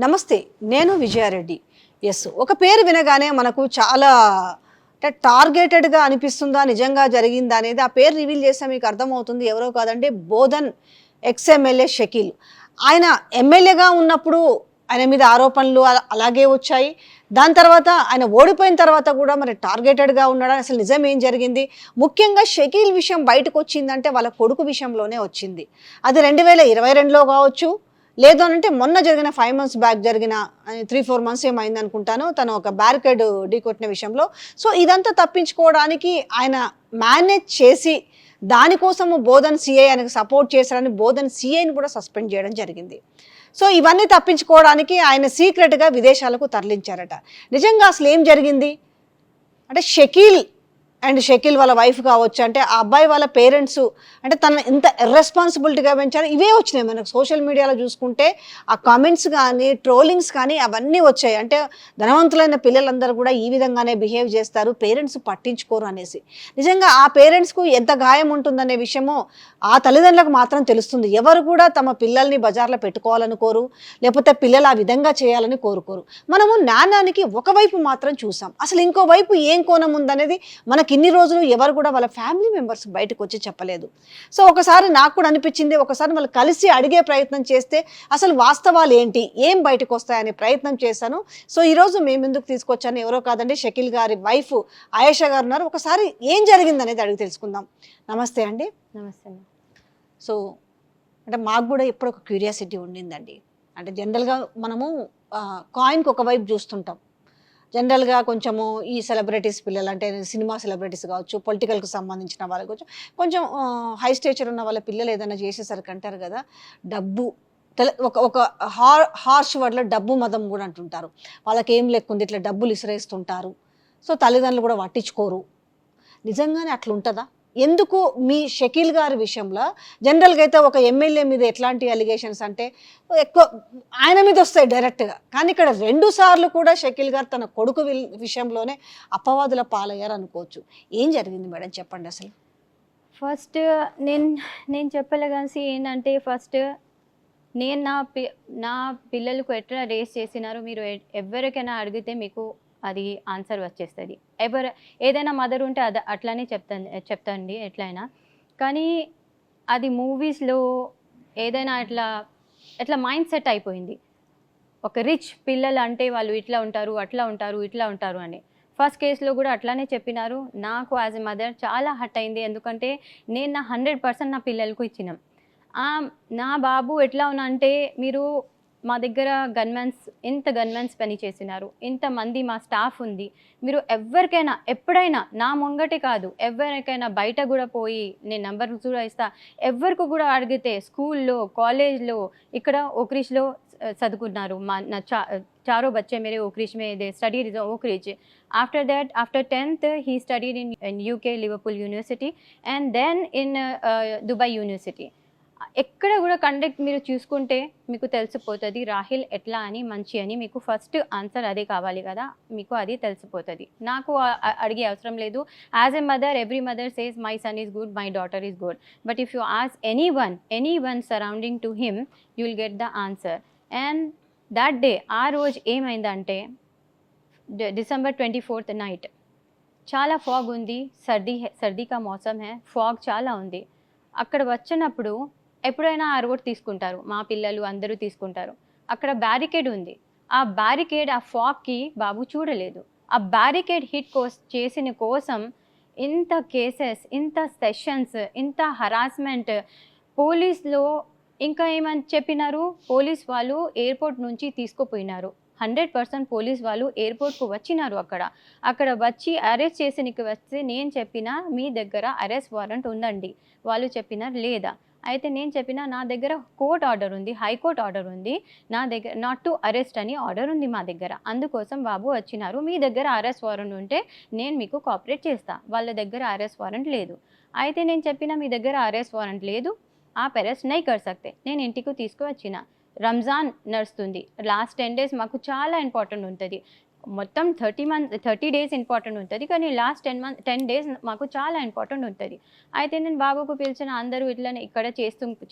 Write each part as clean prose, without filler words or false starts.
నమస్తే. నేను విజయారెడ్డి. ఒక పేరు వినగానే మనకు చాలా అంటే టార్గెటెడ్‌గా అనిపిస్తుందా? నిజంగా జరిగిందా? అనేది ఆ పేరు రివీల్ చేస్తే మీకు అర్థమవుతుంది. ఎవరో కాదండి, బోధన్ ఎక్స్-ఎమ్మెల్యే షకీల్. ఆయన ఎమ్మెల్యేగా ఉన్నప్పుడు ఆయన మీద ఆరోపణలు అలాగే వచ్చాయి. దాని తర్వాత ఆయన ఓడిపోయిన తర్వాత కూడా మరి టార్గెటెడ్‌గా ఉన్నాడా? అసలు నిజం ఏం జరిగింది? ముఖ్యంగా షకీల్ విషయం బయటకొచ్చిందంటే వాళ్ళ కొడుకు విషయంలోనే వచ్చింది. అది 2022లో కావచ్చు, లేదు అనంటే మొన్న జరిగిన 5 మంత్స్ బ్యాక్ జరిగిన 3-4 మంత్స్ ఏమైందనుకుంటాను. తను ఒక బ్యారికేడ్ ఢీకొట్టిన విషయంలో. సో, ఇదంతా తప్పించుకోవడానికి ఆయన మేనేజ్ చేసి దానికోసము బోధన్ సీఐ ఆయనకు సపోర్ట్ చేశారని బోధన్ సీఐని కూడా సస్పెండ్ చేయడం జరిగింది. సో, ఇవన్నీ తప్పించుకోవడానికి ఆయన సీక్రెట్‌గా విదేశాలకు తరలించారట. నిజంగా అసలేం జరిగింది? అంటే షకీల్ వాళ్ళ వైఫ్ కావచ్చు, అంటే ఆ అబ్బాయి వాళ్ళ పేరెంట్స్ అంటే తన ఇంత ఇర్రెస్పాన్సిబిలిటీగా పెంచారు. ఇవే వచ్చినాయి మనకు సోషల్ మీడియాలో చూసుకుంటే. ఆ కామెంట్స్ కానీ, ట్రోలింగ్స్ కానీ అవన్నీ వచ్చాయి. అంటే ధనవంతులైన పిల్లలందరూ కూడా ఈ విధంగానే బిహేవ్ చేస్తారు, పేరెంట్స్ పట్టించుకోరు అనేసి. నిజంగా ఆ పేరెంట్స్కు ఎంత గాయం ఉంటుందనే విషయమో ఆ తల్లిదండ్రులకు మాత్రం తెలుస్తుంది. ఎవరు కూడా తమ పిల్లల్ని బజార్లో పెట్టుకోవాలనుకోరు, లేకపోతే పిల్లలు ఆ విధంగా చేయాలని కోరుకోరు. మనము నాణానికి ఒకవైపు మాత్రం చూసాం. అసలు ఇంకో వైపు ఏం కోణం ఉందనేది మనకి ఇన్ని రోజులు ఎవరు కూడా వాళ్ళ ఫ్యామిలీ మెంబర్స్ బయటకు వచ్చి చెప్పలేదు. సో, ఒకసారి నాకు కూడా అనిపించింది, ఒకసారి వాళ్ళు కలిసి అడిగే ప్రయత్నం చేస్తే అసలు వాస్తవాలు ఏంటి, ఏం బయటకు వస్తాయనే ప్రయత్నం చేశాను. సో, ఈరోజు మేము ముందుకు తీసుకొచ్చాను, ఎవరో కాదండి, షకీల్ గారి వైఫ్ ఆయేషా గారు ఉన్నారు. ఒకసారి ఏం జరిగిందనేది అడిగి తెలుసుకుందాం. నమస్తే అండి. నమస్తే అండి. సో, అంటే మాకు కూడా ఎప్పుడు ఒక క్యూరియాసిటీ ఉండిందండి. అంటే జనరల్గా మనము కాయిన్కి ఒకవైపు చూస్తుంటాం. జనరల్గా కొంచెము ఈ సెలబ్రిటీస్ పిల్లలు అంటే సినిమా సెలబ్రిటీస్ కావచ్చు, పొలిటికల్కి సంబంధించిన వాళ్ళు కావచ్చు, కొంచెం హై స్టేచర్ ఉన్న వాళ్ళ పిల్లలు ఏదైనా చేసేసరికి అంటారు కదా, డబ్బు ఒక ఒక హార్ష్ వర్డ్లో డబ్బు మదం కూడా అంటుంటారు. వాళ్ళకి ఏం లెక్కుంది, ఇట్లా డబ్బులు ఇసిరేస్తుంటారు. సో, తల్లిదండ్రులు కూడా పట్టించుకోరు. నిజంగానే అట్లుంటుందా? ఎందుకు మీ షకీల్ గారి విషయంలో జనరల్‌గా అయితే ఒక ఎమ్మెల్యే మీద ఎట్లాంటి అలిగేషన్స్ అంటే ఎక్కువ ఆయన మీద వస్తాయి డైరెక్ట్‌గా. కానీ ఇక్కడ 2 సార్లు కూడా షకీల్ గారు తన కొడుకు విషయంలోనే అపవాదుల పాలయ్యారు అనుకోవచ్చు. ఏం జరిగింది మేడం, చెప్పండి అసలు? ఫస్ట్ నేను నేను చెప్పలేగాసి ఏంటంటే ఫస్ట్ నేను నా పిల్లలకు ఎట్లా రేస్ చేసినారో మీరు ఎవరికైనా అడిగితే మీకు అది ఆన్సర్ వచ్చేస్తుంది. ఏదైనా మదర్ ఉంటే అట్లానే చెప్తాండి ఎట్లయినా. కానీ అది మూవీస్‌లో ఏదైనా ఎట్లా మైండ్ సెట్ అయిపోయింది. ఒక రిచ్ పిల్లలు అంటే వాళ్ళు ఇట్లా ఉంటారు, అట్లా ఉంటారు, ఇట్లా ఉంటారు అని. ఫస్ట్ కేస్‌లో కూడా అట్లానే చెప్పినారు. నాకు యాజ్ ఎ మదర్ చాలా హర్ట్ అయింది. ఎందుకంటే నేను నా 100% నా పిల్లలకు ఇచ్చినాం. నా బాబు ఎట్లా అంటే మీరు మా దగ్గర గన్‌మెన్స్ పని చేసినారు. ఇంతమంది మా స్టాఫ్ ఉంది. మీరు ఎవ్వరికైనా ఎప్పుడైనా నా ముంగటే కాదు, ఎవరికైనా బయట కూడా పోయి నేను నంబర్ కూడా ఇస్తా. ఎవ్వరికి కూడా అడిగితే స్కూల్‌లో, కాలేజ్‌లో, ఇక్కడ ఓక్రిచ్‌లో చదువుకున్నారు. चारों बच्चे मेरे ओकरिच में they studied in Oakridge. After that, after 10th, he studied in UK Liverpool University and then in Dubai University. ఎక్కడ కూడా కండక్ట్ మీరు చూసుకుంటే మీకు తెలిసిపోతుంది రాహిల్ ఎట్లా అని, మంచి అని. మీకు ఫస్ట్ ఆన్సర్ అదే కావాలి కదా, మీకు అది తెలిసిపోతుంది. నాకు అడిగే అవసరం లేదు. As a mother, every mother says my son is good, my daughter is good. But if you ask anyone surrounding to him, you will get the answer. And that day ఆ రోజు ఏమైందంటే డిసెంబర్ 24th నైట్ చాలా fog ఉంది. సర్దీకా మౌసమ్ హే, fog చాలా ఉంది. అక్కడ వచ్చినప్పుడు ఎప్పుడైనా ఆ రోడ్ తీసుకుంటారు, మా పిల్లలు అందరూ తీసుకుంటారు. అక్కడ బ్యారికేడ్ ఉంది. ఆ బ్యారికేడ్ ఆ ఫాగ్కి బాబు చూడలేదు. ఆ బ్యారికేడ్ చేసిన కోసం ఇంత కేసెస్, ఇంత సెషన్స్, ఇంత హరాస్మెంట్. పోలీస్లో ఇంకా ఏమని చెప్పినారు, పోలీస్ వాళ్ళు ఎయిర్పోర్ట్ నుంచి తీసుకుపోయినారు. 100% పోలీస్ వాళ్ళు ఎయిర్పోర్ట్కు వచ్చినారు. అక్కడ వచ్చి అరెస్ట్ చేసినకి వస్తే నేను చెప్పిన మీ దగ్గర అరెస్ట్ వారెంట్ ఉందండి. వాళ్ళు చెప్పినారు లేదా. అయితే నేను చెప్పిన నా దగ్గర కోర్ట్ ఆర్డర్ ఉంది, హైకోర్టు ఆర్డర్ ఉంది, నా దగ్గర నాట్ టు అరెస్ట్ అని ఆర్డర్ ఉంది మా దగ్గర. అందుకోసం బాబు వచ్చినారు. మీ దగ్గర అరెస్ట్ వారెంట్ ఉంటే నేను మీకు కోఆపరేట్ చేస్తా. వాళ్ళ దగ్గర అరెస్ట్ వారెంట్ లేదు. అయితే నేను చెప్పిన మీ దగ్గర అరెస్ట్ వారెంట్ లేదు, आप अरेस्ट नहीं कर सकते. నేను ఇంటికి తీసుకువచ్చిన. రంజాన్ నడుస్తుంది. లాస్ట్ 10 days మాకు చాలా ఇంపార్టెంట్ ఉంటుంది. మొత్తం 30 days ఇంపార్టెంట్ ఉంటుంది. కానీ లాస్ట్ 10 days మాకు చాలా ఇంపార్టెంట్ ఉంటుంది. అయితే నేను బాబుకు పిలిచిన, అందరూ ఇట్లనే ఇక్కడ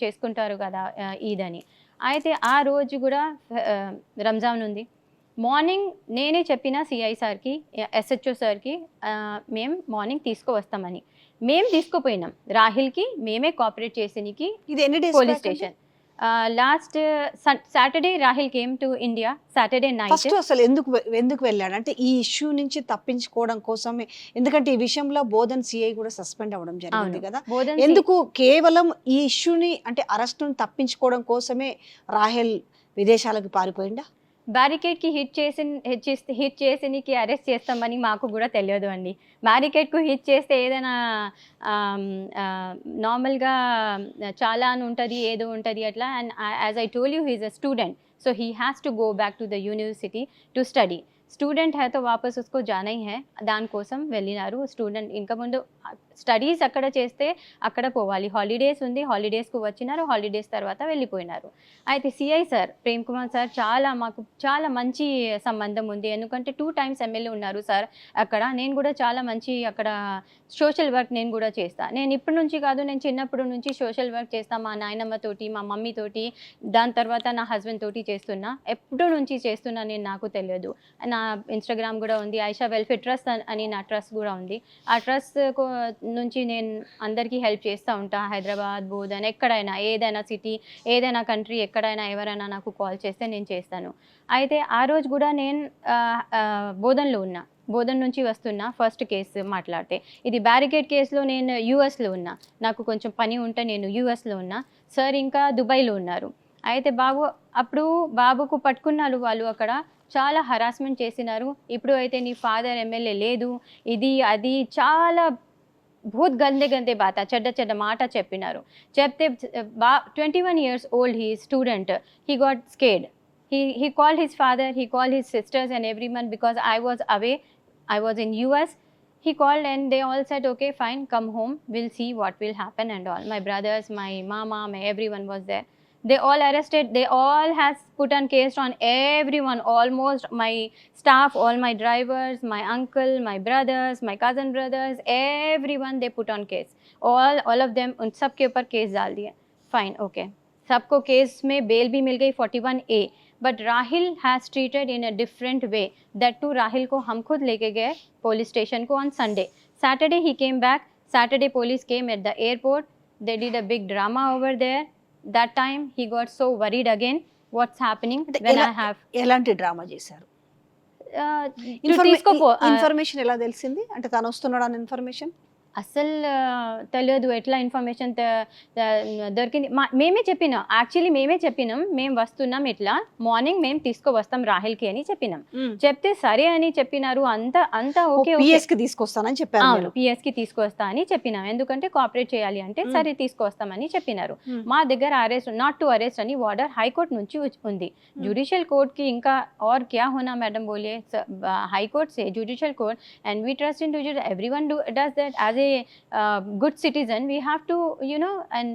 చేసుకుంటారు కదా ఈద్ అని. అయితే ఆ రోజు కూడా రంజాన్ ఉంది. మార్నింగ్ నేనే చెప్పిన సిఐ సార్కి, ఎస్హెచ్ఓ సార్కి మేము మార్నింగ్ తీసుకువస్తామని. మేము తీసుకుపోయినాం రాహిల్కి, మేమే కోఆపరేట్ చేసేనికి ఇది ఎన్ని days police station. Last Saturday Rahil came to India, Saturday night. First అసలు ఎందుకు వెళ్ళాడు అంటే ఈ ఇష్యూ నుంచి తప్పించుకోవడం కోసమే, ఎందుకంటే ఈ విషయంలో బోధన్ సిఐ కూడా సస్పెండ్ అవ్వడం జరిగింది కదా, ఎందుకు కేవలం ఈ ఇష్యూని అంటే అరెస్టును తప్పించుకోవడం కోసమే రాహెల్ విదేశాలకు పారిపోయిందా? బ్యారికేడ్కి హిట్ చేసినికి అరెస్ట్ చేస్తామని మాకు కూడా తెలియదు అండి. బ్యారికేడ్కు హిట్ చేస్తే ఏదైనా నార్మల్గా చాలా అని ఉంటుంది, ఏదో ఉంటుంది అట్లా. And as I told you, he is a student, so he has to go back to the university to study. Student హై తో వాపస్ ఉస్కో జానా హీ హై, దానికోసం వెళ్ళినారు. స్టూడెంట్ ఇంకా ముందు స్టడీస్ అక్కడ చేస్తే అక్కడ పోవాలి, హాలిడేస్ ఉంది, హాలిడేస్కు వచ్చినారు, హాలిడేస్ తర్వాత వెళ్ళిపోయినారు. అయితే CI sir, Prem Kumar sir, మాకు చాలా మంచి సంబంధం ఉంది. ఎందుకంటే 2 times ఎమ్మెల్యే ఉన్నారు సార్ అక్కడ. నేను కూడా చాలా మంచి అక్కడ సోషల్ వర్క్ నేను కూడా చేస్తా. నేను ఇప్పటి నుంచి కాదు, నేను చిన్నప్పటి నుంచి సోషల్ వర్క్ చేస్తా. మా నాయనమ్మతోటి, మా మమ్మీతోటి, దాని తర్వాత నా హస్బెండ్ తోటి చేస్తున్నా. ఎప్పటి నుంచి చేస్తున్నా నేను, నాకు తెలియదు. నా ఇన్స్టాగ్రామ్ కూడా ఉంది, ఆయిషా వెల్ఫేర్ ట్రస్ట్ అని నా ట్రస్ట్ కూడా ఉంది. ఆ ట్రస్ట్ నుంచి నేను అందరికీ హెల్ప్ చేస్తూ ఉంటా. హైదరాబాద్, బోధన్, ఎక్కడైనా, ఏదైనా సిటీ, ఏదైనా కంట్రీ, ఎక్కడైనా ఎవరైనా నాకు కాల్ చేస్తే నేను చేస్తాను. అయితే ఆ రోజు కూడా నేను బోధన్లో ఉన్నా, బోధన్ నుంచి వస్తున్నా. ఫస్ట్ కేసు మాట్లాడితే ఇది బ్యారికేడ్ కేసులో నేను యూఎస్లో ఉన్నా, నాకు కొంచెం పని ఉంటే నేను యూఎస్లో ఉన్నా. సార్ ఇంకా దుబాయ్లో ఉన్నారు. అయితే అప్పుడు బాబుకు పట్టుకున్నారు వాళ్ళు అక్కడ, చాలా హరాస్మెంట్ చేసినారు. ఇప్పుడు అయితే నీ ఫాదర్ ఎమ్మెల్యే లేదు, ఇది అది చాలా बहुत गंदे गंदे बात, చెడ్డ మాట చెప్పినారు. చెప్తే 21 years old, he is student, he got scared. He called his father, he called his sisters and everyone, because I was away, I was in US. He called and they all said okay fine, come home, we'll see what will happen and all. My brothers, my mama, everyone was there. They all arrested, they all has put on case on everyone, almost my staff, all my drivers, my uncle, my brothers, my cousin brothers, everyone they put on case, all of them, उन सब के ऊपर case डाल दिया. Fine, okay, सबको case में bail भी मिल गई 41A. But Rahil has treated in a different way. That too Rahil को हम खुद लेके गए पुलिस स्टेशन को ऑन संडे. सैटरडे ही came back. Saturday police came at the airport. They did a big drama over there. That time he got so worried again. What's happening when I have ఎలాంటి drama చేశారు? Information ఎలా తెలిసింది అంటే తను వస్తున్నాడు అన్న information అసలు తెలియదు. ఎట్లా ఇన్ఫర్మేషన్ దొరికింది? మేమే చెప్పినాం, యాక్చువల్లీ మేమే చెప్పినాం, మేము వస్తున్నాం, ఇట్లా మార్నింగ్ మేము తీసుకువస్తాం రాహిల్కి అని చెప్పినాం. చెప్తే సరే అని చెప్పినారు. అంతా ఓకే, పిఎస్కి తీసుకొస్తానని చెప్పారు. పిఎస్కి తీసుకొస్తా అని చెప్పినాం, ఎందుకంటే కోఆపరేట్ చేయాలి అంటే. సరే తీసుకొస్తామని చెప్పినారు. మా దగ్గర అరెస్ట్, నాట్ టు అరెస్ట్ అని ఆర్డర్ హైకోర్టు నుంచి ఉంది. జ్యుడిషియల్ కోర్ట్కి ఇంకా और क्या होना मैडम बोलिए, हाईकोर्ट से judicial court, and we trust in judicial, everyone does that. As a good citizen we have to, you know, and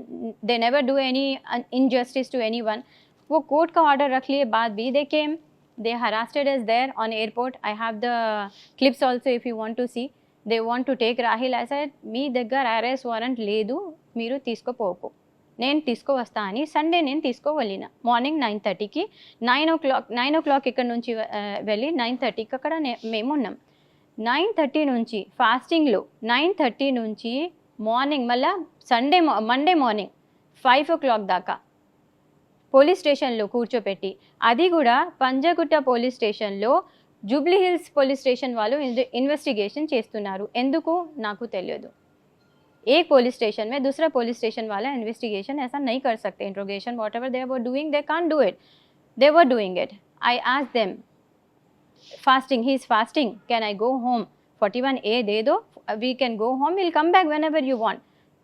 they never do any injustice to anyone. वो court का order रख लिए बाद भी they came, they harassed us there on airport. I have the clips also if you want to see. They want to take Rahil. I said మీ దగ్గర arrest warrant లేదు, మీరు తీసుకోపోకు, నేను తీసుకువస్తా అని. సండే నేను తీసుకోవెళ్ళిన మార్నింగ్ 9:30కి. 9 o'clock ఇక్కడ నుంచి వెళ్ళి 9:30కి అక్కడ మేము ఉన్నాం. 9:30 నుంచి ఫాస్టింగ్లో, 9:30 నుంచి మార్నింగ్ మళ్ళా మండే మార్నింగ్ 5 o'clock దాకా పోలీస్ స్టేషన్లో కూర్చోపెట్టి, అది కూడా పంజగుట్ట పోలీస్ స్టేషన్లో జూబ్లీ హిల్స్ పోలీస్ స్టేషన్ వాళ్ళు ఇన్వెస్టిగేషన్ చేస్తున్నారు. ఎందుకు నాకు తెలియదు. एक पुलिस स्टेशन में दूसरा पुलिस स्टेशन वाला इन्वेस्टिगेशन ऐसा नहीं कर सकते. Interrogation what ever they were doing, they can't do it. They were doing it. I asked them, fasting, he is fasting, can I go home? 41A de do, we can go home, we'll come back whenever you want.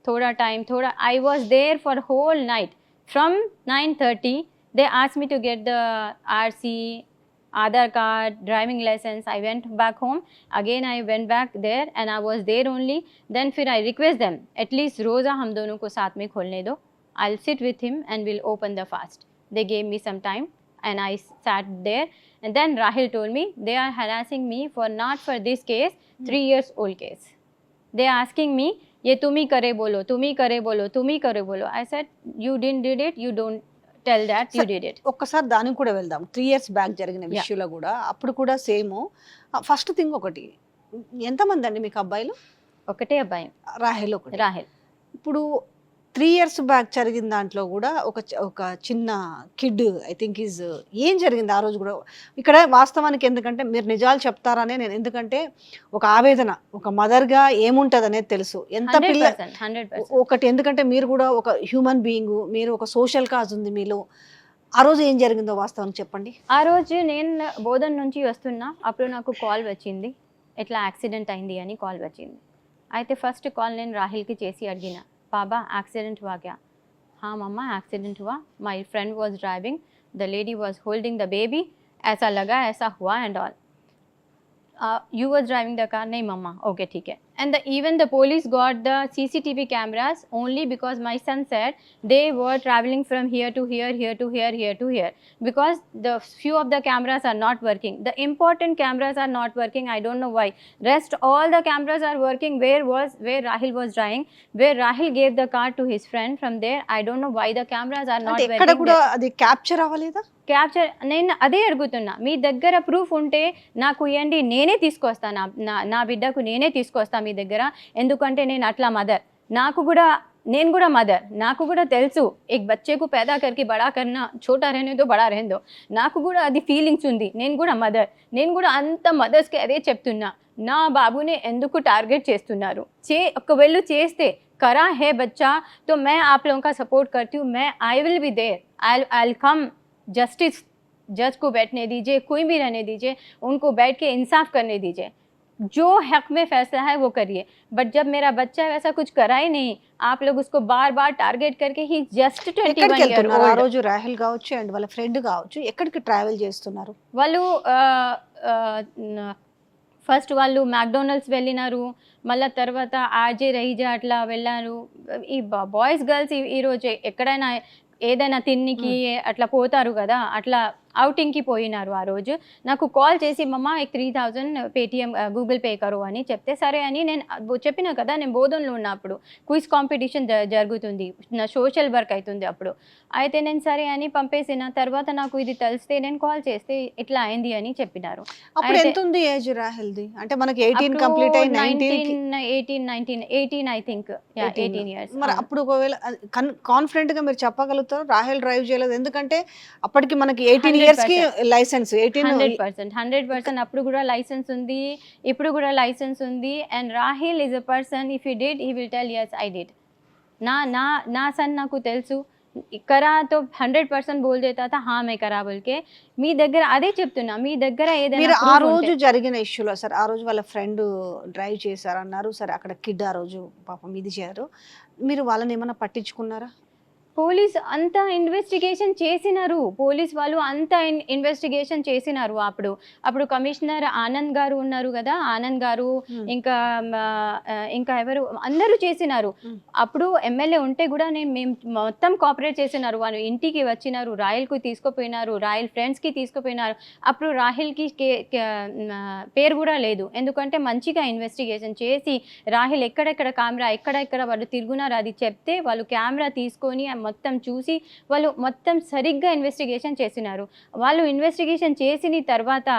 Thoda time, I was there for whole night. From 9:30 they asked me to get the RC, Aadhaar card, driving license. I went back home. Again I went back there and I was there only. Then फिर I request them, at least रोज़ा हम दोनों को साथ में खोलने दो. I'll sit with him and we'll open the fast. They gave me some time and I sat there. And then Rahil told me they are harassing me for not for this case, 3 years old case. They are asking me, ये तुम ही करे बोलो, तुम ही करे बोलो, तुम ही करे बोलो. I said you didn't did it, you don't tell that you did it. ఒక్కసారి దానికి కూడా వెళ్దాం. 3 ఇయర్స్ బ్యాక్ జరిగిన విషయంలో కూడా అప్పుడు కూడా సేమ్. ఫస్ట్ థింగ్ ఒకటి, ఎంతమంది అండి మీకు అబ్బాయిలు? ఒకటే అబ్బాయి, రాహెల్ ఒకటి. రాహెల్. ఇప్పుడు 3 ఇయర్స్ బ్యాక్ జరిగిన దాంట్లో కూడా ఒక చిన్న కిడ్ ఐ థింక్ ఈజ్, ఏం జరిగింది ఆ రోజు కూడా ఇక్కడ వాస్తవానికి? ఎందుకంటే మీరు నిజాలు చెప్తారనే నేను, ఎందుకంటే ఒక ఆవేదన ఒక మదర్గా ఏముంటుంది అనేది తెలుసు. ఎంత పిల్ల 100%. ఒకటి, ఎందుకంటే మీరు కూడా ఒక హ్యూమన్ బీయింగ్, మీరు ఒక సోషల్ కాజ్ ఉంది మీలో. ఆ రోజు ఏం జరిగిందో వాస్తవానికి చెప్పండి. ఆ రోజు నేను బోధన్ నుంచి వస్తున్నా, అప్పుడు నాకు కాల్ వచ్చింది, ఇట్లా యాక్సిడెంట్ అయింది అని కాల్ వచ్చింది. అయితే ఫస్ట్ కాల్ నేను రాహిల్కి చేసి అడిగిన, बाबा एक्सीडेंट हुआ क्या? हाँ मम्मा एक्सीडेंट हुआ, my friend was driving, the lady was holding the baby, ऐसा लगा ऐसा हुआ and all. You was driving the car? नहीं मम्मा. Okay ठीक है. And even the police got the CCTV cameras only because my son said they were traveling from here to here, here to here, here to here, because the few of the cameras are not working. The important cameras are not working. I don't know why. Rest all the cameras are working. Where Rahil was driving, where Rahil gave the car to his friend, from there I don't know why the cameras are not అంటే working. ఎక్కడ కూడా అది capture అవ్వలేదా? Capture, నేను అదే అడుగుతున్నా, మీ దగ్గర proof ఉంటే నాకు ఇవ్వండి, నేనే తీసుకొస్తాను, నా బిడ్డకు నేనే తీసుకొస్తాను మీ దగ్గర. ఎందుకంటే నేను అట్లా మదర్, నేను కూడా మదర్, నాకు కూడా తెలుసు एक बच्चे को पैदा करके बड़ा करना, छोटा रहने दो बड़ा रहने दो, నాకు కూడా అది ఫీలింగ్స్ ఉంది. నేను కూడా మదర్, నేను కూడా అంత మదర్స్కి అదే చెప్తున్నా, నా బాబుని ఎందుకు టార్గెట్ చేస్తున్నారు? ఒకవేళ చేస్తే करा है बच्चा तो मैं आप लोगों का सपोर्ट करती हूँ, मैं I will be there, I will come. Justice जज को बैठने दीजिए, कोई भी रहने दीजिए, उनको बैठ के इंसाफ करने दीजिए, जो हक में फैसला है वो करिए. बट जब मेरा बच्चा वैसा कुछ करा ही नहीं, आप लोग उसको बार बार टारगेट करके, ही जस्ट 21 year ఆ old. రోజు రాహెల్ కావచ్చు అండ్ వాళ్ళ ఫ్రెండ్ కావచ్చు ఎక్కడికి ట్రావెల్ చేస్తున్నారు? వాళ్ళు ఫస్ట్ వాళ్ళు మ్యాక్డొనాల్డ్స్ వెళ్ళినారు, మళ్ళీ తర్వాత ఆర్జే రహీజా అట్లా వెళ్ళారు. ఈ బాయ్స్ గర్ల్స్ ఈరోజు ఎక్కడైనా ఏదైనా తిన్నికి అట్లా పోతారు కదా, అట్లా అవుటింగ్కి పోయినారు. ఆ రోజు నాకు కాల్ చేసి మమ్మ 3000 పేటిఎం గూగుల్ పే కరో అని చెప్తే సరే అని, నేను చెప్పిన కదా నేను బోధనలో ఉన్నప్పుడు క్విజ్ కాంపిటీషన్ జరుగుతుంది, నా సోషల్ వర్క్ అవుతుంది అప్పుడు. అయితే నేను సరే అని పంపేసిన తర్వాత నాకు ఇది తెలిస్తే నేను కాల్ చేస్తే ఇట్లా అయింది అని చెప్పినారు. అప్పుడు ఎంత ఉంది ఏజ్ రాహెల్ది? అంటే మనకి 18 కంప్లీట్ అయి 18 ఐ థింక్, 18 years. మరి అప్పుడు ఒకవేళ కాన్ఫిడెంట్ గా మీరు చెప్పగలుగుతారు రాహెల్ డ్రైవ్ చేయలేదు? ఎందుకంటే అప్పటికి మనకి 18 ఇయర్స్ కి లైసెన్స్, 100% అప్పుడు కూడా లైసెన్స్ ఉంది, ఇప్పుడు కూడా లైసెన్స్ ఉంది. And Rahil is a person, if you did he will tell yes I did. నా సన్ నాకు తెలుసు, కరా తో 100% బోల్ దేతా థా హా మే కరా బోల్కే. మీ దగ్గర అదే చెప్తున్నా, మీ దగ్గర ఏదైనా మీరు ఆ రోజు జరిగిన ఇష్యూలో సార్, ఆ రోజు వాళ్ళ ఫ్రెండ్ డ్రైవ్ చేశారన్నారు సరే, అక్కడ కిడ్ ఆ రోజు పాపం ఇది చేశారు, మీరు వాళ్ళని ఏమైనా పట్టించుకున్నారా? పోలీస్ అంతా ఇన్వెస్టిగేషన్ చేసినారు, పోలీస్ వాళ్ళు అంతా ఇన్వెస్టిగేషన్ చేసినారు. అప్పుడు కమిషనర్ ఆనంద్ గారు ఉన్నారు కదా, ఆనంద్ గారు ఇంకా ఎవరు అందరూ చేసినారు. అప్పుడు ఎమ్మెల్యే ఉంటే కూడా మేము మొత్తం కోఆపరేట్ చేసినారు. వాళ్ళు ఇంటికి వచ్చినారు, రాయల్కి తీసుకుపోయినారు, రాయల్ ఫ్రెండ్స్కి తీసుకుపోయినారు. అప్పుడు రాహిల్కి పేరు కూడా లేదు, ఎందుకంటే మంచిగా ఇన్వెస్టిగేషన్ చేసి రాహిల్ ఎక్కడెక్కడ కెమెరా ఎక్కడెక్కడ వాళ్ళు తిరుగునారు అది చెప్తే వాళ్ళు కెమెరా తీసుకొని మొత్తం చూసి వాళ్ళు మొత్తం సరిగ్గా ఇన్వెస్టిగేషన్ చేసినారు. వాళ్ళు ఇన్వెస్టిగేషన్ చేసిన తర్వాత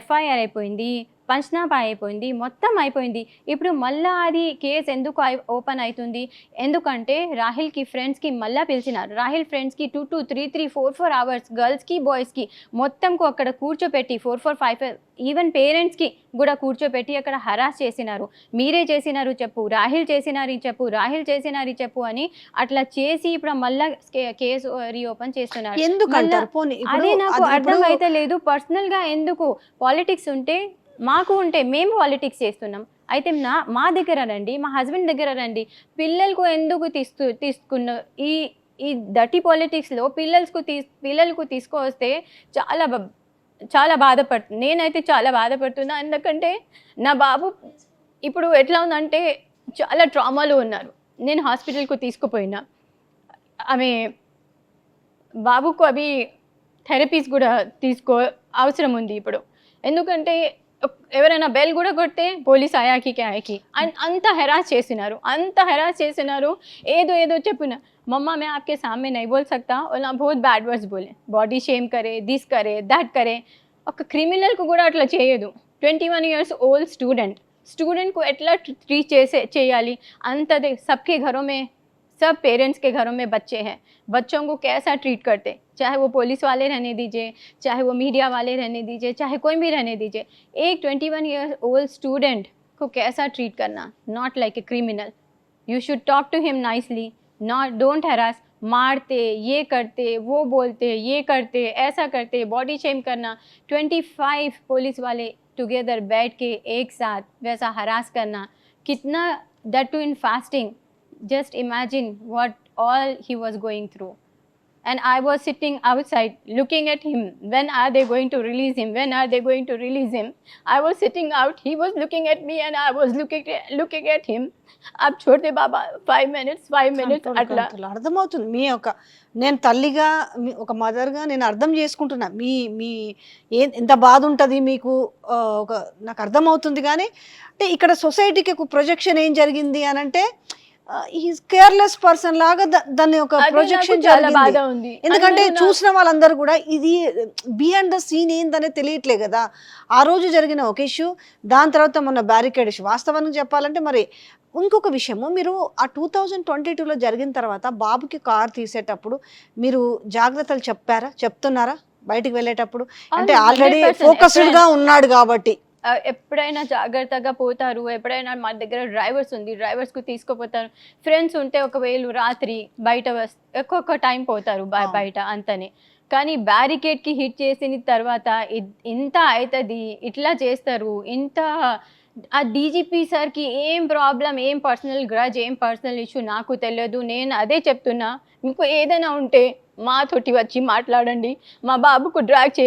ఎఫ్ఐఆర్ అయిపోయింది, పంచనామా అయిపోయింది, మొత్తం అయిపోయింది. ఇప్పుడు మళ్ళీ అది కేసు ఎందుకు ఓపెన్ అవుతుంది? ఎందుకంటే రాహిల్కి ఫ్రెండ్స్కి మళ్ళీ పిలిచినారు. రాహిల్ ఫ్రెండ్స్కి 2 to 3 4 hours గర్ల్స్కి బాయ్స్కి మొత్తంకు అక్కడ కూర్చోపెట్టి 4 5 ఈవెన్ పేరెంట్స్కి కూడా కూర్చోపెట్టి అక్కడ హరాస్ చేసినారు. మీరే చేసినారు చెప్పు, రాహిల్ చేసినారు చెప్పు, రాహిల్ చేసినారు చెప్పు అని అట్లా చేసి ఇప్పుడు మళ్ళీ కేసు రీఓపెన్ చేస్తున్నారు. అదే నాకు అర్థం అయితే లేదు. పర్సనల్గా ఎందుకు పాలిటిక్స్ ఉంటే మాకు ఉంటే మేము పాలిటిక్స్ చేస్తున్నాం, అయితే మా దగ్గర రండి, మా హస్బెండ్ దగ్గర రండి, పిల్లలకు ఎందుకు తీసుకున్న ఈ దటి పాలిటిక్స్లో పిల్లలకు తీసుకొస్తే చాలా నేనైతే చాలా బాధపడుతున్నా. ఎందుకంటే నా బాబు ఇప్పుడు ఎట్లా ఉందంటే చాలా ట్రామాలో ఉన్నారు. నేను హాస్పిటల్కు తీసుకుపోయినా, ఆమె బాబుకు అవి థెరపీస్ కూడా అవసరం ఉంది ఇప్పుడు. ఎందుకంటే ఎవరైనా బెల్ కూడా కొడితే పోలీస్ ఆయాకి క్యాకి అంత హెరాస్ చేసినారు ఏదో చెప్పిన मम्मा मैं आपके सामने नहीं बोल सकता और ना बहुत बैड वर्ड्स बोले बॉडी शेम करे दिस करे दैट करे ఒక క్రిమినల్కు కూడా అట్లా చేయదు 21 years ओल्ड स्टूडेंट को एटला ट्रीट చేయాలి అంతదే सबके घरों में सब पेरेंट्स के घरों में बच्चे हैं बच्चों को कैसा ट्रीट करते चाहे वो पुलिस वाले रहने दीजिए चाहे वो मीडिया वाले रहने दीजिए चाहे कोई भी रहने दीजिए एक 21 years ओल्ड स्टूडेंट को कैसा ट्रीट करना not like a criminal you should talk to him nicely not don't harass मारते ये करते वो बोलते ये करते ऐसा करते बॉडी शेम करना 25 पुलिस वाले टुगेदर बैठ के एक साथ वैसा हरास करना कितना that too in fasting just imagine what all he was going through and I was sitting outside looking at him when are they going to release him I was sitting out he was looking at me and I was looking at him ab chhod de baba 5 minutes atla అర్థమవుతుంది మీ ఒక నేను తల్లిగా ఒక మదర్గా నేను అర్థం చేసుకుంటున్నా మీ ఎంత బాధ ఉంటుంది మీకు ఒక నాకు అర్థమవుతుంది కానీ అంటే ఇక్కడ సొసైటీకి ఒక ప్రొజెక్షన్ ఏం జరిగింది అని అంటే ఈజ్ కేర్లెస్ పర్సన్ లాగా దాన్ని ఒక ప్రొజెక్షన్ జరిగింది ఎందుకంటే చూసిన వాళ్ళందరూ కూడా ఇది బియాండ్ ద సీన్ ఏందనే తెలియట్లే కదా ఆ రోజు జరిగిన ఒక ఇష్యూ దాని తర్వాత మొన్న బ్యారికేడ్ ఇష్యూ వాస్తవానికి చెప్పాలంటే మరి ఇంకొక విషయము మీరు ఆ 2022లో జరిగిన తర్వాత బాబుకి కార్ తీసేటప్పుడు మీరు జాగ్రత్తలు చెప్తున్నారా బయటికి వెళ్ళేటప్పుడు అంటే ఆల్రెడీ ఫోకస్డ్గా ఉన్నాడు కాబట్టి ఎప్పుడైనా జాగ్రత్తగా పోతారు ఎప్పుడైనా మా దగ్గర డ్రైవర్స్కు తీసుకుపోతారు ఫ్రెండ్స్ ఉంటే ఒకవేళ రాత్రి బయట ఒక్కొక్క టైం పోతారు బయట అంతనే కానీ బ్యారికేడ్కి హిట్ చేసిన తర్వాత ఇంత అవుతుంది ఇట్లా చేస్తారు ఇంత ఆ డీజీపీ సార్కి ఏం ప్రాబ్లం ఏం పర్సనల్ గ్రజ్ ఏం పర్సనల్ ఇష్యూ నాకు తెలియదు నేను అదే చెప్తున్నా మీకు ఏదైనా ఉంటే మాతోటి వచ్చి మాట్లాడండి మా బాబుకు డ్రాగ్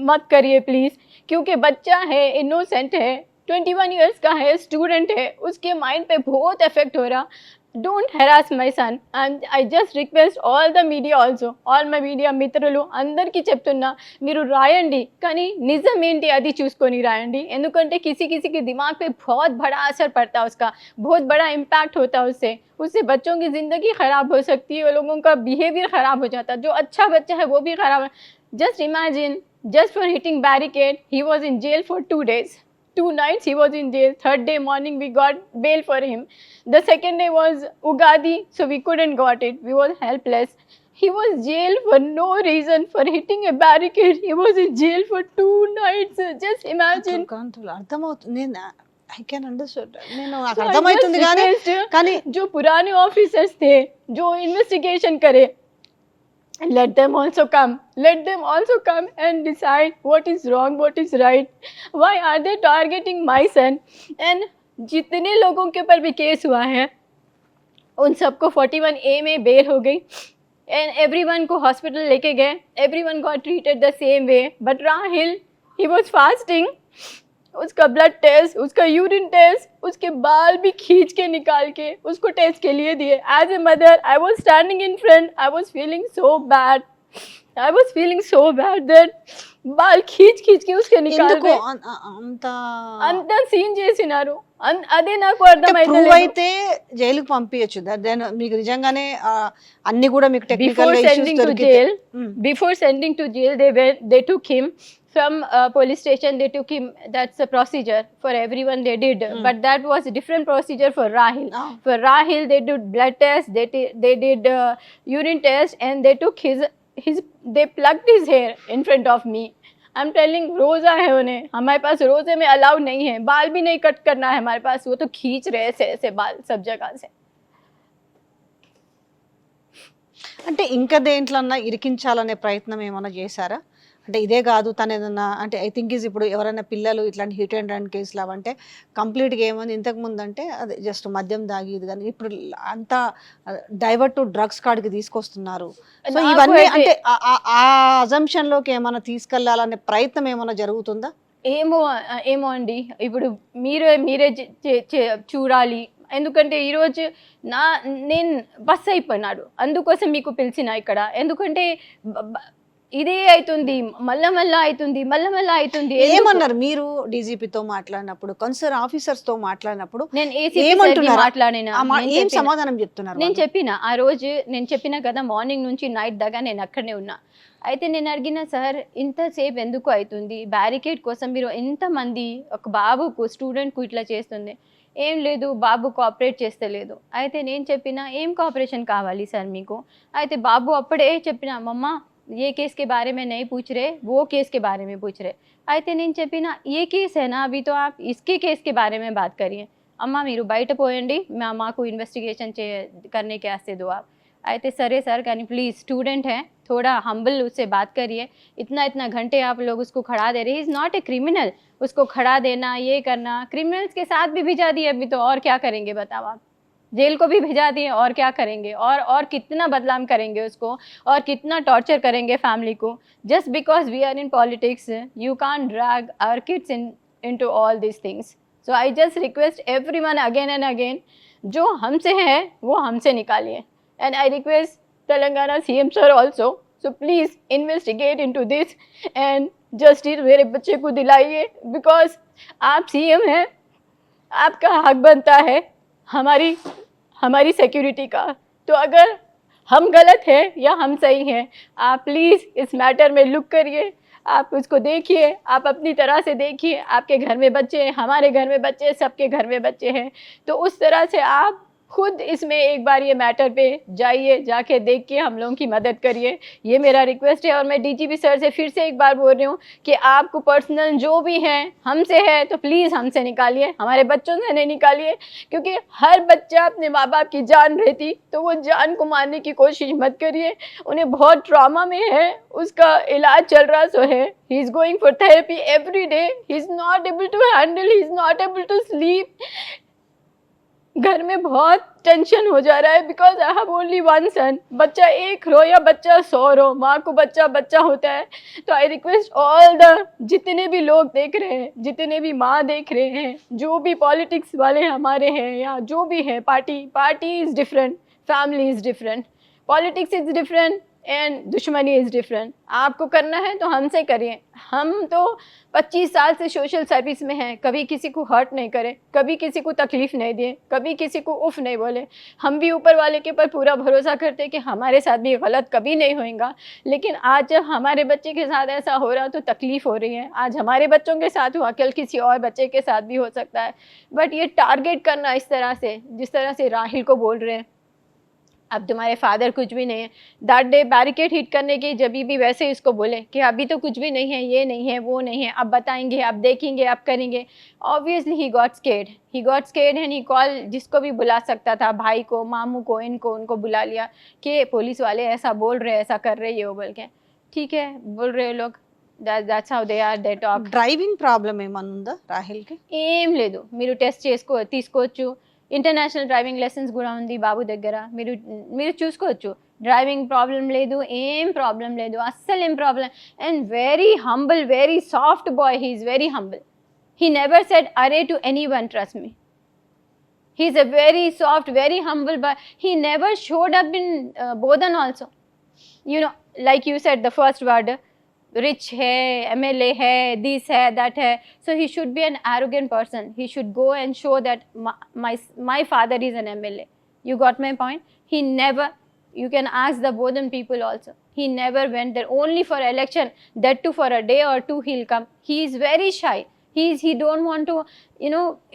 मत करिए प्लीज़ क्योंकि बच्चा है इनोसेंट है 21 years का है स्टूडेंट है उसके माइंड पे बहुत इफेक्ट हो रहा don't harass my son and I just request all the media also all my media మిత్రులు అందరికీ చెప్తున్నా మీరు రాయండి కానీ నిజం ఏంటి అది చూసుకొని రాయండి ఎందుకంటే किसी के दिमाग पे बहुत बड़ा असर पड़ता है उसका बहुत बड़ा इम्पैक्ट होता है उससे बच्चों की ज़िंदगी ख़राब हो सकती है लोगों का बिहेवियर ख़राब हो जाता है जो अच्छा बच्चा है वो भी ख़राब है just imagine just for hitting barricade he was in jail for 2 days 2 nights he was in jail third day morning we got bail for him the second day was ugadi so we couldn't got it we were helpless he was jailed for no reason for hitting a barricade he was in jail for 2 nights just imagine అర్థమవుతుంది I can understand నేను నాకు అర్థమవుతుంది కానీ जो पुराने officers थे जो investigation करे let them also come and decide what is wrong what is right why are they targeting my son and जितने लोगों के ऊपर भी केस हुआ है उन सबको 41A में बेल हो गई and everyone को हॉस्पिटल लेके गए everyone got treated the same way but Rahil he was fasting उसका ब्लड टेस्ट उसका यूरिन टेस्ट उसके बाल भी खींच के निकाल के उसको टेस्ट के लिए दिए as a mother I was standing in front I was feeling so bad that बाल खींच के उसके निकाल అంత సీన్ చేసినారు అదే నాకు అర్థమైతే అయితే జైలుకి పంపించచ్చు దెన్ మీకు నిజంగానే అన్ని కూడా మీకు టెక్నికల్ గా ఇష్యూస్ దొరికితే before sending to jail they took him from police station they took him that's a procedure for everyone they did but that was a different procedure for Rahil for Rahil they did blood test they did urine test and they took his they plucked his hair in front of me I'm telling रोजा है उन्हें हमारे पास रोजे में allow नहीं है बाल भी नहीं कट करना है हमारे पास वो तो खींच रहे ऐसे बाल सब जगह से అంటే ఇంకా దేంట్లన్నా ఇరికించాలనే ప్రయత్నం ఏమైనా చేశారా అంటే ఇదే కాదు తను ఏదన్నా అంటే ఐ థింక్ ఈజ్ ఇప్పుడు ఎవరైనా పిల్లలు ఇట్లాంటి హిట్ అండ్ రన్ కేసులు అవంటే కంప్లీట్గా ఏమైంది ఇంతకుముందు అంటే అదే జస్ట్ మద్యం దాగి ఇది కానీ ఇప్పుడు అంతా డైవర్ట్ టు డ్రగ్స్ కాడికి తీసుకొస్తున్నారు సో ఇవన్నీ అంటే ఆ అజంప్షన్లోకి ఏమైనా తీసుకెళ్లాలనే ప్రయత్నం ఏమైనా జరుగుతుందా ఏమో అండి ఇప్పుడు మీరే చూడాలి ఎందుకంటే ఈరోజు నేను బస్ అయిపోయినాడు అందుకోసం మీకు పిలిచిన ఇక్కడ ఎందుకంటే ఇదే అవుతుంది, మళ్ళా మళ్ళా అవుతుంది. ఏమన్నారు మీరు డీజీపీతో మాట్లాడినప్పుడు, కన్సర్న్ ఆఫీసర్స్ తో మాట్లాడినప్పుడు నేను ఏసీపీ సార్కి ఏమంటున్నారు? మాట్లాడిన, ఏం సమాధానం చెప్తున్నారు నేను వాళ్ళు? చెప్పిన ఆ రోజు, నేను చెప్పిన కదా మార్నింగ్ నుంచి నైట్ దాకా నేను అక్కడనే ఉన్నా. అయితే నేను అడిగిన, సార్ ఇంతసేపు ఎందుకు అవుతుంది, బ్యారికేడ్ కోసం మీరు ఎంతమంది ఒక బాబుకు స్టూడెంట్కు ఇట్లా చేస్తుంది. ఏం లేదు, బాబు కోఆపరేట్ చేస్తలేదు. అయితే నేను చెప్పిన, ఏం కోఆపరేషన్ కావాలి సార్ మీకు? అయితే బాబు అప్పుడే చెప్పిన, మమ్మ ये केस के बारे में नहीं पूछ रहे, वो केस के बारे में पूछ रहे. అయితే నేను చెప్పిన, ये केस है ना, अभी तो आप इसके केस के बारे में बात करिए. అమ్మ మీరు బయట పోయండి, మాకు ఇన్వెస్టిగేషన్ करने के वास्ते दो आप. అయితే సరే సార్, కానీ प्लीज़ स्टूडेंट है, थोड़ा हम्बल उससे बात करिए. इतना इतना घंटे आप लोग उसको खड़ा दे रहे, इज़ नॉट ए क्रिमिनल. उसको खड़ा देना, ये करना, क्रिमिनल्स के साथ भी भिजा दिए अभी तो, और क्या करेंगे बताओ आप? जेल को भी भिजा दिए, और क्या करेंगे? और कितना बदनाम करेंगे उसको, और कितना टॉर्चर करेंगे फैमिली को. Just because we are in politics, you can't drag our kids into all these things. So I just request everyone again and again, जो हमसे है वो हमसे निकालिए. And I request Telangana CM sir also, so please investigate into this and justice मेरे बच्चे को दिलाइए, because आप CM हैं, आपका हक बनता है हमारी सिक्योरिटी का. तो अगर हम गलत हैं या हम सही हैं, आप प्लीज़ इस मैटर में लुक करिए, आप उसको देखिए, आप अपनी तरह से देखिए. आपके घर में बच्चे हैं, हमारे घर में बच्चे हैं, सबके घर में बच्चे हैं. तो उस तरह से आप खुद इसमें एक बार ये मैटर पे जाइए, जाके देख के हम लोगों की मदद करिए. ये मेरा रिक्वेस्ट है. और मैं डीजीपी सर से फिर से एक बार बोल रही हूँ कि आपको पर्सनल जो भी है हमसे है तो प्लीज़ हमसे निकालिए, हमारे बच्चों से नहीं निकालिए. क्योंकि हर बच्चा अपने माँ बाप की जान रहती, तो वो जान को मारने की कोशिश मत करिए. उन्हें बहुत ट्रॉमा में है, उसका इलाज चल रहा सो है. He is going for therapy every day. He is not able to handle, he is not able to sleep. घर में बहुत टेंशन हो जा रहा है, because I have only one son. बच्चा एक रो या बच्चा 100 रो, माँ को बच्चा बच्चा होता है. तो आई रिक्वेस्ट ऑल द जितने भी लोग देख रहे हैं, जितने भी माँ देख रहे हैं, जो भी पॉलिटिक्स वाले हमारे हैं या जो भी है, party is different, family is different, politics is different and दुश्मनी इज़ डिफरेंट. आपको करना है तो हमसे करिए. हम तो 25 साल से सोशल सर्विस में हैं, कभी किसी को हर्ट नहीं करे, कभी किसी को तकलीफ़ नहीं दिए, कभी किसी को उफ नहीं बोले. हम भी ऊपर वाले के पर पूरा भरोसा करते हैं कि हमारे साथ भी गलत कभी नहीं होएगा. लेकिन आज जब हमारे बच्चे के साथ ऐसा हो रहा तो तकलीफ़ हो रही है. आज हमारे बच्चों के साथ हुआ, कल किसी और बच्चे के साथ भी हो सकता है. बट ये टारगेट करना इस तरह से, जिस तरह से राहिल को बोल रहे हैं, अब तुम्हारे फादर कुछ भी नहीं है, दैट डे बैरिकेड हिट करने की जब भी वैसे ही उसको बोले कि अभी तो कुछ भी नहीं है, ये नहीं है, वो नहीं है, अब बताएंगे, अब देखेंगे, अब करेंगे. Obviously he got scared and he call, जिसको भी बुला सकता था, भाई को, मामू को, इनको उनको बुला लिया कि पुलिस वाले ऐसा बोल रहे, ऐसा कर रहे, ये वो बोल के. ठीक है, बोल रहे लोग, that's how they are, they talk. Driving problem ఏమన్నా ఉందా రాహిల్కి? ఏం లేదు, మీరు టెస్ట్ తీసుకోవచ్చు. ఇంటర్నేషనల్ డ్రైవింగ్ లెసన్స్ కూడా ఉంది బాబు దగ్గర, మీరు చూసుకోవచ్చు. డ్రైవింగ్ ప్రాబ్లం లేదు, ఏం ప్రాబ్లం లేదు, అస్సలు ఏం problem. And very humble, very soft boy, he is very humble. He never said అరే to anyone, trust me. He is a very soft, very humble, but he never showed up in Bodhan also. You know, like you said, the first word, rich है, MLA है, this है, that है. So he should be an arrogant person. He should go and show that my father is an MLA. You got my point? He never, you can ask the Bodhan people also. He never went there, only for election. That too for a day or two he'll come. He is very shy. He don't want to,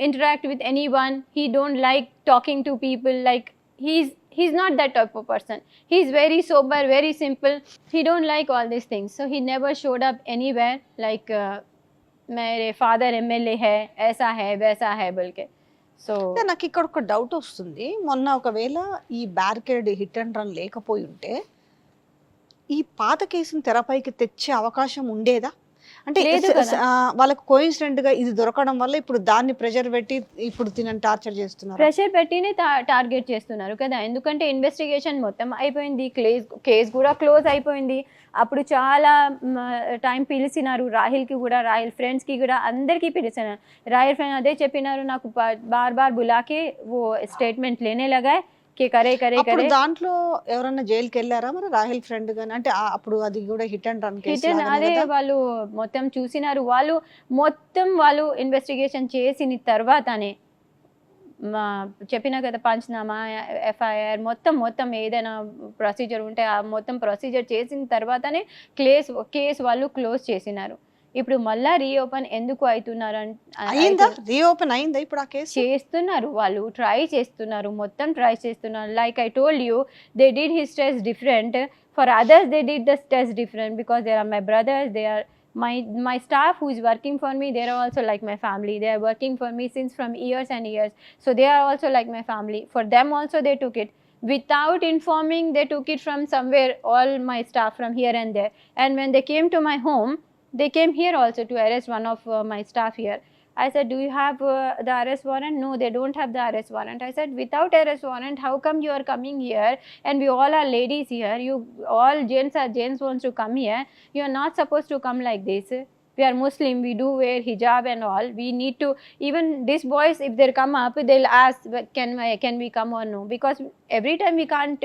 interact with anyone. He don't like talking to people. Like he's not that type of person. He's very sober, very simple. He don't like all these things. So he never showed up anywhere like मेरे father MLA है, ऐसा है, वैसा है बोल के. So నాకు ఇక్కడ ఒక డౌట్ వస్తుంది. మొన్న ఒకవేళ ఈ బ్యారికేడ్ హిట్ అండ్ రన్ లేకపోయి ఉంటే ఈ పాత కేసును తెరపైకి తెచ్చే అవకాశం ఉండేదా? అంటే లేదు కదా. వాళ్ళకు కోయిన్సిడెంట్ గా ఇది దొరకడం వల్ల ఇప్పుడు దాన్ని ప్రెషర్ పెట్టి ఇప్పుడు తినని టార్చర్ చేస్తున్నారు. ప్రెషర్ పెట్టినే టార్గెట్ చేస్తున్నారు కదా. ఎందుకంటే ఇన్వెస్టిగేషన్ మొత్తం అయిపోయింది, కేసు కూడా క్లోజ్ అయిపోయింది. అప్పుడు చాలా టైం పిలిచినారు రాహిల్కి కూడా, రాహిల్ ఫ్రెండ్స్కి కూడా, అందరికీ పిలిచినారు. రాహిల్ ఫ్రెండ్ అదే చెప్పినారు, నాకు బార్ బార్ బులాకే वो स्टेटमेंट लेने लगा है, कि करे करे అప్పుడు करे దాంట్లో ఎవరన్నా జైలుకి వెళ్ళారా మరి రాహుల్ ఫ్రెండ్ గాని అంటే అప్పుడు అది కూడా hit and run case hidden లాగానే అదే కదా. వాళ్ళు మొత్తం చూసినారు. వాళ్ళు ఇన్వెస్టిగేషన్ చేసిన తర్వాతనే మా చెప్పినా కదా పంచనామా, ఎఫ్ఐఆర్ మొత్తం ఏదైనా ప్రొసీజర్ ఉంటే ఆ మొత్తం ప్రొసీజర్ చేసిన తర్వాతనే కేస్ వాళ్ళు క్లోజ్ చేసినారు. ఇప్పుడు మళ్ళా రీఓపెన్ ఎందుకు అయిందా, రీఓపెన్ అయిందా ఇప్పుడు ఆ కేసు? చేస్తున్నారు వాళ్ళు, ట్రై చేస్తున్నారు, మొత్తం ట్రై చేస్తున్నారు. Like I told you, they did his test different, for others they did the test different, because they are my brothers, they are my staff who is working for me, they are also like my family. They are working for me since from years and years, so they are also like my family. For them also they took it without informing. They took it from somewhere, all my staff from here and there, and when they came to my home, they came here also to arrest one of my staff here. I said, do you have the arrest warrant? No, they don't have the arrest warrant. I said, without arrest warrant, how come you are coming here? And we all are ladies here. You all gents wants to come here. You are not supposed to come like this. We are Muslim. We do wear hijab and all. We need to, even these boys, if they come up, they'll ask, can we come or no? Because every time we can't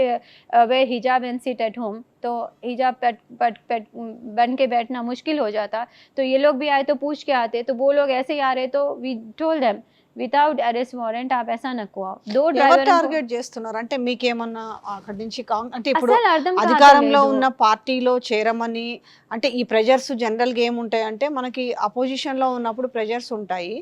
wear hijab and sit at home. तो हिजाब पट बन के बैठना मुश्किल हो जाता. तो ये लोग भी आए तो पूछ के आते, तो वो लोग ऐसे ही आ रहे, तो we told them without arrest warrant आप ऐसा नको आओ. दो ఎవరు ड्राइवर టార్గెట్ చేస్తున్నారు అంటే మీకేమన్నా అక్కడి నుంచి అంటే ఇప్పుడు అసలు అర్థం అధికారంలో కావట్లేదు. ఉన్న పార్టీలో చేరమని అంటే ఈ ప్రెజర్స్ జనరల్గా ఏముంటాయి అంటే మనకి అపోజిషన్లో ఉన్నప్పుడు ప్రెజర్స్ ఉంటాయి,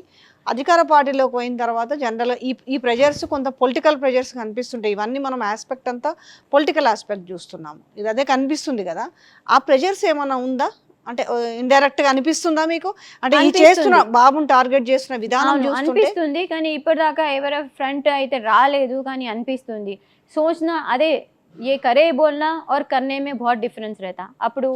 అధికార పార్టీలోకి పోయిన తర్వాత జనరల్ ఈ ప్రెజర్స్ కొంత పొలిటికల్ ప్రెజర్స్ కనిపిస్తుంటాయి. ఇవన్నీ మనం ఆస్పెక్ట్ అంతా పొలిటికల్ ఆస్పెక్ట్ చూస్తున్నాము, ఇది అదే కనిపిస్తుంది కదా. ఆ ప్రెజర్స్ ఏమైనా ఉందా అంటే ఇండైరెక్ట్ గా అనిపిస్తుందా మీకు? అంటే ఈ చేస్తున్న బాబుని టార్గెట్ చేస్తున్న విధానం చూస్తుంటే అనిపిస్తుంది, కానీ ఇప్పటిదాకా ఎవరి ఫ్రంట్ అయితే రాలేదు, కానీ అనిపిస్తుంది. సోచనా అదే ये करे बोलना और करने में बहुत डिफरेंस रहता. అప్పుడు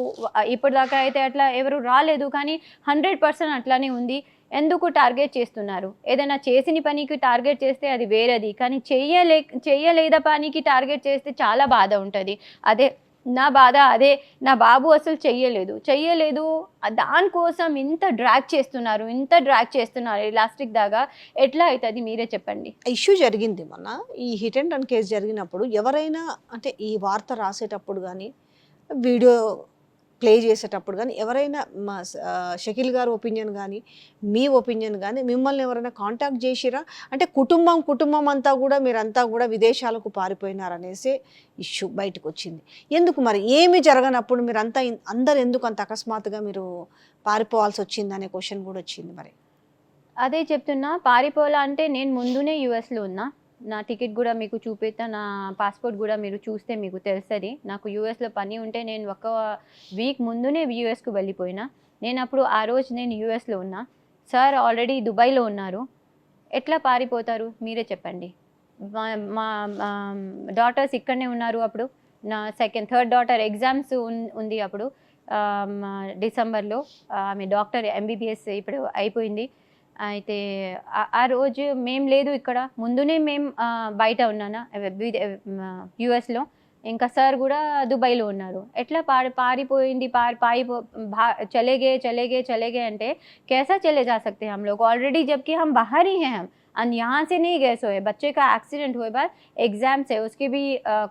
ఇప్పటిదాకా అయితే అట్లా ఎవరు రాలేదు, కానీ 100% అట్లానే ఉంది. ఎందుకు టార్గెట్ చేస్తున్నారు? ఏదైనా చేసిన పనికి టార్గెట్ చేస్తే అది వేరేది, కానీ చెయ్యలేదా పనికి టార్గెట్ చేస్తే చాలా బాధ ఉంటుంది. అదే నా బాధ, అదే నా బాబు అసలు చెయ్యలేదు దానికోసం ఇంత డ్రాగ్ చేస్తున్నారు ఎలాస్టిక్ దాకా. ఎట్లా అవుతుంది మీరే చెప్పండి. ఇష్యూ జరిగింది మొన్న, ఈ హిట్ అండ్ రన్ కేసు జరిగినప్పుడు ఎవరైనా అంటే ఈ వార్త రాసేటప్పుడు కానీ వీడియో ప్లే చేసేటప్పుడు కానీ ఎవరైనా మా షకీల్ గారు ఒపీనియన్ కానీ మీ ఒపీనియన్ కానీ మిమ్మల్ని ఎవరైనా కాంటాక్ట్ చేసిరా అంటే కుటుంబం అంతా కూడా మీరంతా కూడా విదేశాలకు పారిపోయినారనేసి ఇష్యూ బయటకు వచ్చింది. ఎందుకు మరి ఏమి జరగనప్పుడు మీరు అందరు ఎందుకు అంత అకస్మాత్తుగా మీరు పారిపోవాల్సి వచ్చింది అనే క్వశ్చన్ కూడా వచ్చింది. మరి అదే చెప్తున్నా, పారిపోవాలంటే నేను ముందునే యుఎస్లో ఉన్నా. నా టికెట్ కూడా మీకు చూపిస్తా, నా పాస్పోర్ట్ కూడా మీరు చూస్తే మీకు తెలుస్తుంది. నాకు యూఎస్లో పని ఉంటే నేను 1 వీక్ ముందునే యూఎస్కు వెళ్ళిపోయినా. నేను అప్పుడు ఆ రోజు నేను యూఎస్లో ఉన్నా, సార్ ఆల్రెడీ దుబాయ్లో ఉన్నారు. ఎట్లా పారిపోతారు మీరే చెప్పండి. మా డాటర్స్ ఇక్కడనే ఉన్నారు. అప్పుడు నా థర్డ్ డాటర్ ఎగ్జామ్స్ ఉంది అప్పుడు డిసెంబర్లో. ఆమె డాక్టర్ ఎంబీబీఎస్ ఇప్పుడు అయిపోయింది. అయితే ఆ రోజు మేము లేదు ఇక్కడ, ముందునే మేము బయట ఉన్నానా యూఎస్లో. ఇంకా సార్ కూడా దుబాయ్లో ఉన్నారు. ఎట్లా పారిపోయింది चले गए అంటే कैसा चले जा सकते हैं हम लोग ऑलरेडी, जबकि हम बाहर ही हैं हम, और यहाँ से नहीं गए सोए. बच्चे का एक्सीडेंट हुए बाद एग्जाम्स है, उसके भी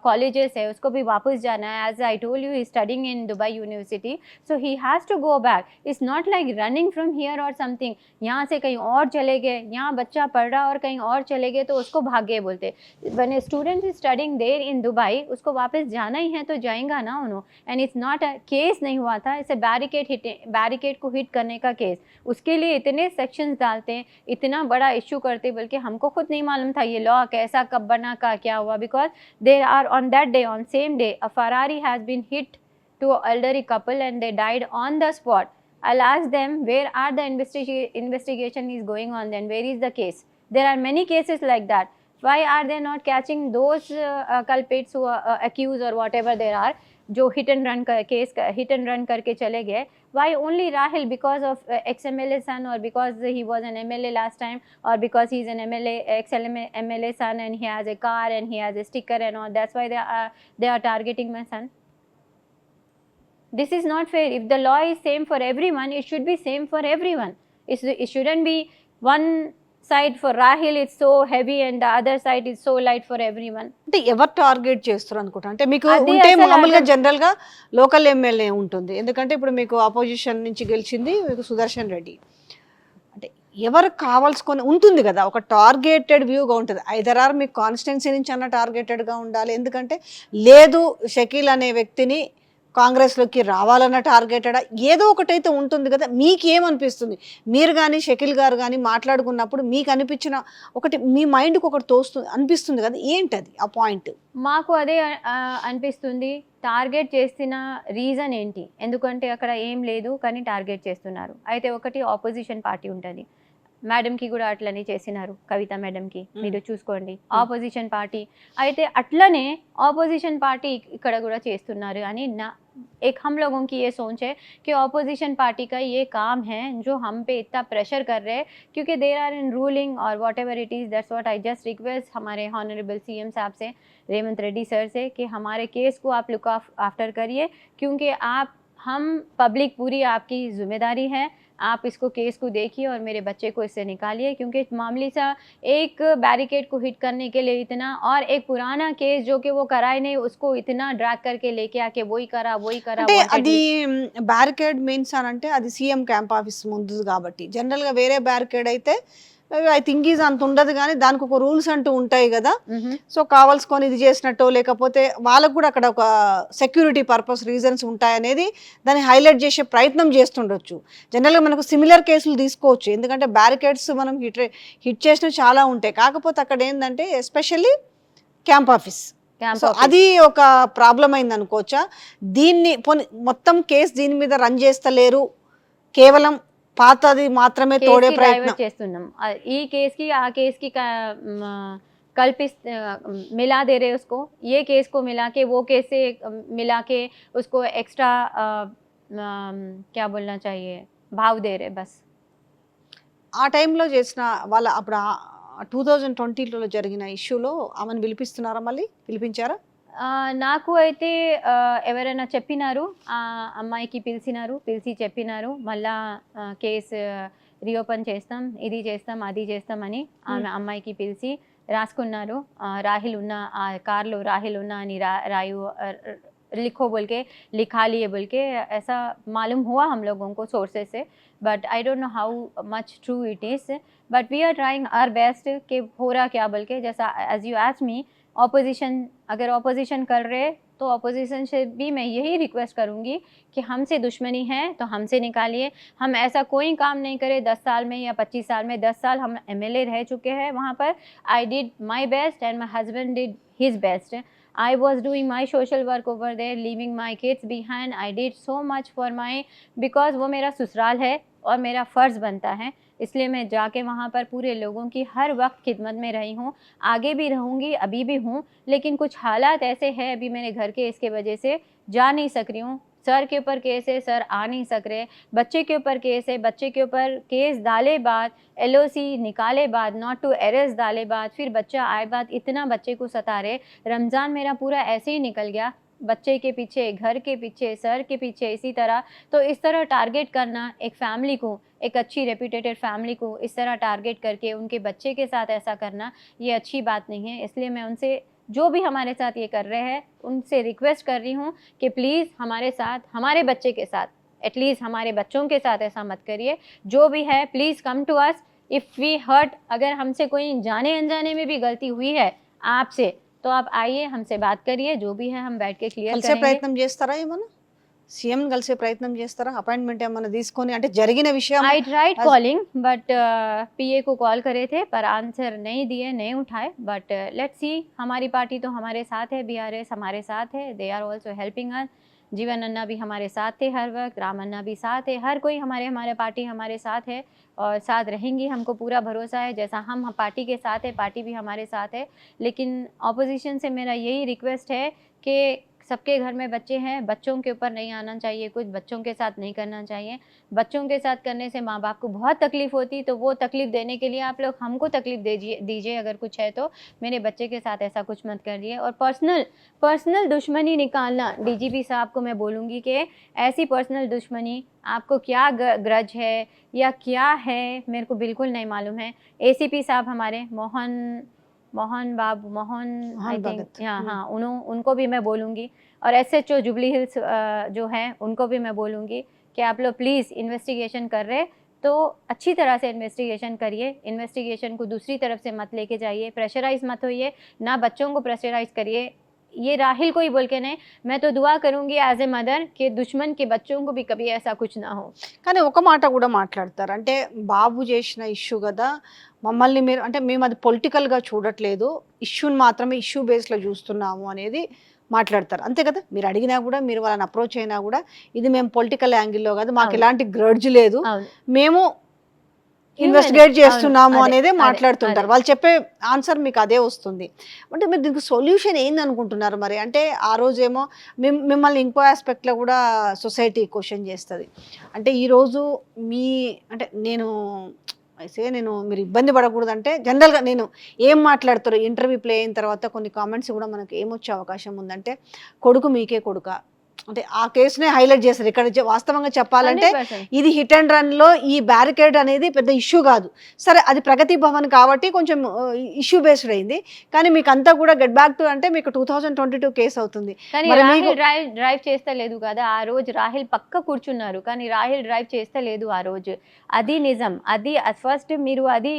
कॉलेजेस है, उसको भी वापस जाना है. As I told you, he studying in Dubai university, so he has to go back. It's not like running from here or something. यहाँ से कहीं और चले गए, यहाँ बच्चा पढ़ रहा और कहीं और चले गए तो उसको भाग गए बोलते. When a student is studying there in Dubai, उसको वापस जाना ही है तो जाएगा ना उन्होंने. And it's not a case नहीं हुआ था, इसे बैरिकेड को हिट करने का केस. उसके लिए इतने सेक्शंस डालते हैं, इतना बड़ा इशू करते, बल्कि हमको खुद नहीं मालूम था ये लॉ कैसा कब बना का क्या हुआ. Because they are on that day, on same day, a Ferrari has been hit to an elderly couple and they died on the spot. I'll ask them, where are the investigation is going on then? Where is the case? There are many cases like that. Why are they not catching those culprits who are accused or whatever there are, जो hit and run करके चले गए? Why only Rahul? Because of ex-MLA son, or because he was an MLA last time, or because he's an ex-MLA son and he has a car and he has a sticker and all. That's why they are targeting my son. This is not fair. If the law is same for everyone, it should be same for everyone. It shouldn't be one side for Rahil it's so heavy and the other side is so light for everyone. అంటే ఎవరు target చేస్తారు అనుకుంటా అంటే మీకు అదే ఉంటే అసలు మామూలుగా అర్థం- జనరల్ గా లోకల్ ఎమ్మెల్యే ఉంటుంది ఎందుకంటే ఇప్పుడు మీకు ఆపోజిషన్ నుంచి గెలిచింది మీకు సుదర్శన్ రెడ్డి అంటే ఎవరు కావాల్సుకొని ఉంటుంది కదా ఒక టార్గెటెడ్ వ్యూగా ఉంటుంది ఐదర్ ఆర్ మీకు కాన్స్టిట్యున్సీ నుంచి అన్న టార్గెటెడ్గా ఉండాలి ఎందుకంటే లేదు షకీల్ అనే వ్యక్తిని కాంగ్రెస్లోకి రావాలన్న టార్గెటెడ్ ఏదో ఒకటైతే ఉంటుంది కదా మీకేమనిపిస్తుంది మీరు కానీ షకీల్ గారు కానీ మాట్లాడుకున్నప్పుడు మీకు అనిపించిన ఒకటి మీ మైండ్కి ఒకటి తోస్తుంది అనిపిస్తుంది కదా ఏంటది ఆ పాయింట్ మాకు అదే అనిపిస్తుంది టార్గెట్ చేసిన రీజన్ ఏంటి ఎందుకంటే అక్కడ ఏం లేదు కానీ టార్గెట్ చేస్తున్నారు అయితే ఒకటి ఆపోజిషన్ పార్టీ ఉంటుంది మేడంకి కూడా అట్లనే చేసినారు కవిత మేడంకి మీరు చూసుకోండి ఆపోజిషన్ పార్టీ అయితే అట్లనే ఆపోజిషన్ పార్టీ ఇక్కడ కూడా చేస్తున్నారు అని నా एक हम लोगों की ये सोच है कि ऑपोजिशन पार्टी का ये काम है जो हम पे इतना प्रेशर कर रहे हैं क्योंकि देर आर इन रूलिंग और what ever it is that's what I just request हमारे हॉनरेबल सीएम साहब से रेवंत रेड्डी सर से कि हमारे केस को आप लुक आफ्टर करिए क्योंकि आप हम पब्लिक पूरी आपकी जिम्मेदारी है आप इसको केस को देखिए और मेरे बच्चे को इससे निकालिए क्योंकि मामूली सा एक बैरिकेड को हिट करने के लिए इतना और एक पुराना केस जो कि वो कराए नहीं उसको इतना ड्रैग करके लेके आके वही करा అంటే అది బ్యారికేడ్ మీన్స్ అని అంటే అది సీఎం క్యాంప్ ఆఫీస్ ముందు కాబట్టి జనరల్గా వేరే బ్యారికేడ్ అయితే ఐ థింక్ ఈజ్ అంత ఉండదు కానీ దానికి ఒక రూల్స్ అంటూ ఉంటాయి కదా సో కావాల్సుకొని ఇది చేసినట్టు లేకపోతే వాళ్ళకు కూడా అక్కడ ఒక సెక్యూరిటీ పర్పస్ రీజన్స్ ఉంటాయనేది దాన్ని హైలైట్ చేసే ప్రయత్నం చేస్తుండొచ్చు జనరల్గా మనకు సిమిలర్ కేసులు తీసుకోవచ్చు ఎందుకంటే బ్యారికేడ్స్ మనం హిట్ చేసినవి చాలా ఉంటాయి కాకపోతే అక్కడ ఏంటంటే ఎస్పెషల్లీ క్యాంప్ ఆఫీస్ సో అది ఒక ప్రాబ్లం అయింది అనుకోవచ్చా దీన్ని మొత్తం కేసు దీని మీద రన్ చేస్తలేరు కేవలం పాతది మాత్రమే తోడే ప్రయత్నం చేస్తున్నాం ఈ కేస్ కి ఆ కేస్ కి कल्पित मिला दे रहे उसको ये केस को मिला के वो केस से मिला के उसको एक्स्ट्रा क्या बोलना चाहिए भाव दे रहे बस ఆ టైంలో చేసిన వాళ్ళ అప్పుడు 2020లో జరిగిన ఇష్యూలో ఆమెను పిలిపిస్తున్నారా మళ్ళీ పిలిపించారా నాకు అయితే ఎవరైనా చెప్పినారు అమ్మాయికి పిలిచి చెప్పినారు మళ్ళా కేసు రీఓపెన్ చేస్తాం ఇది చేస్తాం అది చేస్తామని ఆమె అమ్మాయికి పిలిచి రాసుకున్నారు రాహిల్ ఉన్న ఆ కార్లో రాహిల్ ఉన్న అని రాయు लिखो बोल के लिखा लिए बोल के ऐसा मालूम हुआ हम लोगों को सोर्सेस से but I don't know how much true it is but we are trying our best कि हो रहा क्या बोल के जैसा as you asked me opposition अगर ऑपोजिशन कर रहे तो ऑपोजिशन से भी मैं यही रिक्वेस्ट करूँगी कि हमसे दुश्मनी है तो हमसे निकालिए हम ऐसा कोई काम नहीं करें 10 साल में या 25 साल में 10 साल हम एमएलए रह चुके हैं वहाँ पर I did my best and my husband did his best I was doing my social work over there, leaving my kids behind. I did so much for my because वो मेरा ससुराल है और मेरा फ़र्ज़ बनता है इसलिए मैं जाके वहाँ पर पूरे लोगों की हर वक्त खिदमत में रही हूँ आगे भी रहूँगी अभी भी हूँ लेकिन कुछ हालात ऐसे हैं अभी मेरे घर के इसके वजह से जा नहीं सक रही हूँ सर के ऊपर केस है सर आ नहीं सक रहे बच्चे के ऊपर केस है बच्चे के ऊपर केस डाले बाद एलओसी निकाले बाद नॉट टू अरेस्ट डाले बाद फिर बच्चा आए बाद इतना बच्चे को सता रहे रमज़ान मेरा पूरा ऐसे ही निकल गया बच्चे के पीछे घर के पीछे सर के पीछे इसी तरह तो इस तरह टारगेट करना एक फैमिली को एक अच्छी रेप्यूटेटेड फैमिली को इस तरह टारगेट करके उनके बच्चे के साथ ऐसा करना ये अच्छी बात नहीं है इसलिए मैं उनसे जो भी हमारे साथ ये कर रहे हैं उनसे रिक्वेस्ट कर रही हूँ कि प्लीज़ हमारे साथ हमारे बच्चे के साथ एटलीस्ट हमारे बच्चों के साथ ऐसा मत करिए जो भी है please come to us if we hurt अगर हमसे कोई जाने अनजाने में भी गलती हुई है आपसे तो आप आइए हमसे बात करिए जो भी है हम बैठ के क्लियर కలిసే करेंगे ప్రయత్నం చేస్తారా ఏమన్నా సీఎం కలిసే ప్రయత్నం చేస్తారా అపాయింట్మెంట్ ఏమన్నా తీసుకొని అంటే జరిగిన విషయం आई ट्राइड कॉलिंग बट पीए को कॉल करे थे पर आंसर नहीं दिए नहीं उठाए बट लेट्स सी हमारी पार्टी तो हमारे साथ है बीआरएस हमारे साथ है they are also helping us Jeevan anna भी हमारे साथ थे हर वक्त राम अन्ना भी साथ है हर कोई हमारे पार्टी हमारे साथ है और साथ रहेंगी हमको पूरा भरोसा है जैसा हम पार्टी के साथ है पार्टी भी हमारे साथ है लेकिन ऑपोजिशन से मेरा यही रिक्वेस्ट है कि सबके घर में बच्चे हैं, बच्चों के ऊपर नहीं आना चाहिए, कुछ बच्चों के साथ नहीं करना चाहिए। बच्चों के साथ करने से माँ बाप को बहुत तकलीफ होती, तो वो तकलीफ देने के लिए आप लोग हमको तकलीफ दीजिए अगर कुछ है तो। मेरे बच्चे के साथ ऐसा कुछ मत करिए। और पर्सनल दुश्मनी निकालना, डीजीपी साहब को मैं बोलूँगी कि ऐसी पर्सनल दुश्मनी, आपको क्या ग्रज है या क्या है, मेरे को बिल्कुल नहीं मालूम है। एसीपी साहब हमारे मोहन आई थिंक, भगत। हाँ उनको भी मैं बोलूँगी। और एसएचओ जुबली हिल्स जो है उनको भी मैं बोलूँगी कि आप लोग प्लीज़ इन्वेस्टिगेशन कर रहे तो अच्छी तरह से इन्वेस्टिगेशन करिए, इन्वेस्टिगेशन को दूसरी तरफ से मत लेके जाइए, प्रेशराइज मत होइए, ना बच्चों को प्रेशराइज करिए। ये राहिल को ही बोल के नहीं, मैं तो दुआ करूँगी యాజ్ ఏ మదర్ कि दुश्मन के बच्चों को भी कभी ऐसा कुछ ना हो। కానీ ఒక మాట కూడా మాట్లాడతారు, అంటే బాబు చేసిన ఇష్యూ కదా, మమ్మల్ని మీరు అంటే మేము అది పొలిటికల్గా చూడట్లేదు, ఇష్యూని మాత్రమే ఇష్యూ బేస్లో చూస్తున్నాము అనేది మాట్లాడతారు, అంతే కదా? మీరు అడిగినా కూడా, మీరు వాళ్ళని అప్రోచ్ అయినా కూడా, ఇది మేము పొలిటికల్ యాంగిల్లో కాదు, మాకు అవును. ఎలాంటి గ్రడ్జ్ లేదు, అవును. మేము Human. ఇన్వెస్టిగేట్ చేస్తున్నాము అవును. అనేది అదే, మాట్లాడుతుంటారు. అదే. వాళ్ళు చెప్పే ఆన్సర్ మీకు అదే వస్తుంది. అంటే మీరు దీనికి సొల్యూషన్ ఏంది అనుకుంటున్నారు మరి? అంటే ఆ రోజేమో మిమ్మల్ని ఇంకో ఆస్పెక్ట్లో కూడా సొసైటీ క్వశ్చన్ చేస్తుంది. అంటే ఈరోజు మీ అంటే నేను మీరు ఇబ్బంది పడకూడదంటే జనరల్గా నేను ఏం మాట్లాడతారు, ఇంటర్వ్యూ ప్లే అయిన తర్వాత కొన్ని కామెంట్స్ కూడా మనకు ఏమొచ్చే అవకాశం ఉందంటే, కొడుకు మీకే కొడుకా, అంటే ఆ కేసునే హైలైట్ చేస్తారు. ఇక్కడ వాస్తవంగా చెప్పాలంటే 100%. ఇది హిట్ అండ్ రన్లో ఈ బ్యారికేడ్ అనేది పెద్ద ఇష్యూ కాదు. సరే, అది ప్రగతి భవన్ కాబట్టి కొంచెం ఇష్యూ బేస్డ్ అయింది. కానీ మీకు అంతా కూడా గెట్ బ్యాక్ టు అంటే మీకు 2022 కేసు అవుతుంది. కానీ మరి రాహిల్ మీకు డ్రైవ్ చేస్తలేదు కదా ఆ రోజు. రాహిల్ పక్క కూర్చున్నారు కానీ రాహిల్ డ్రైవ్ చేస్తలేదు ఆ రోజు. అది నిజం. అది ఫస్ట్ మీరు అది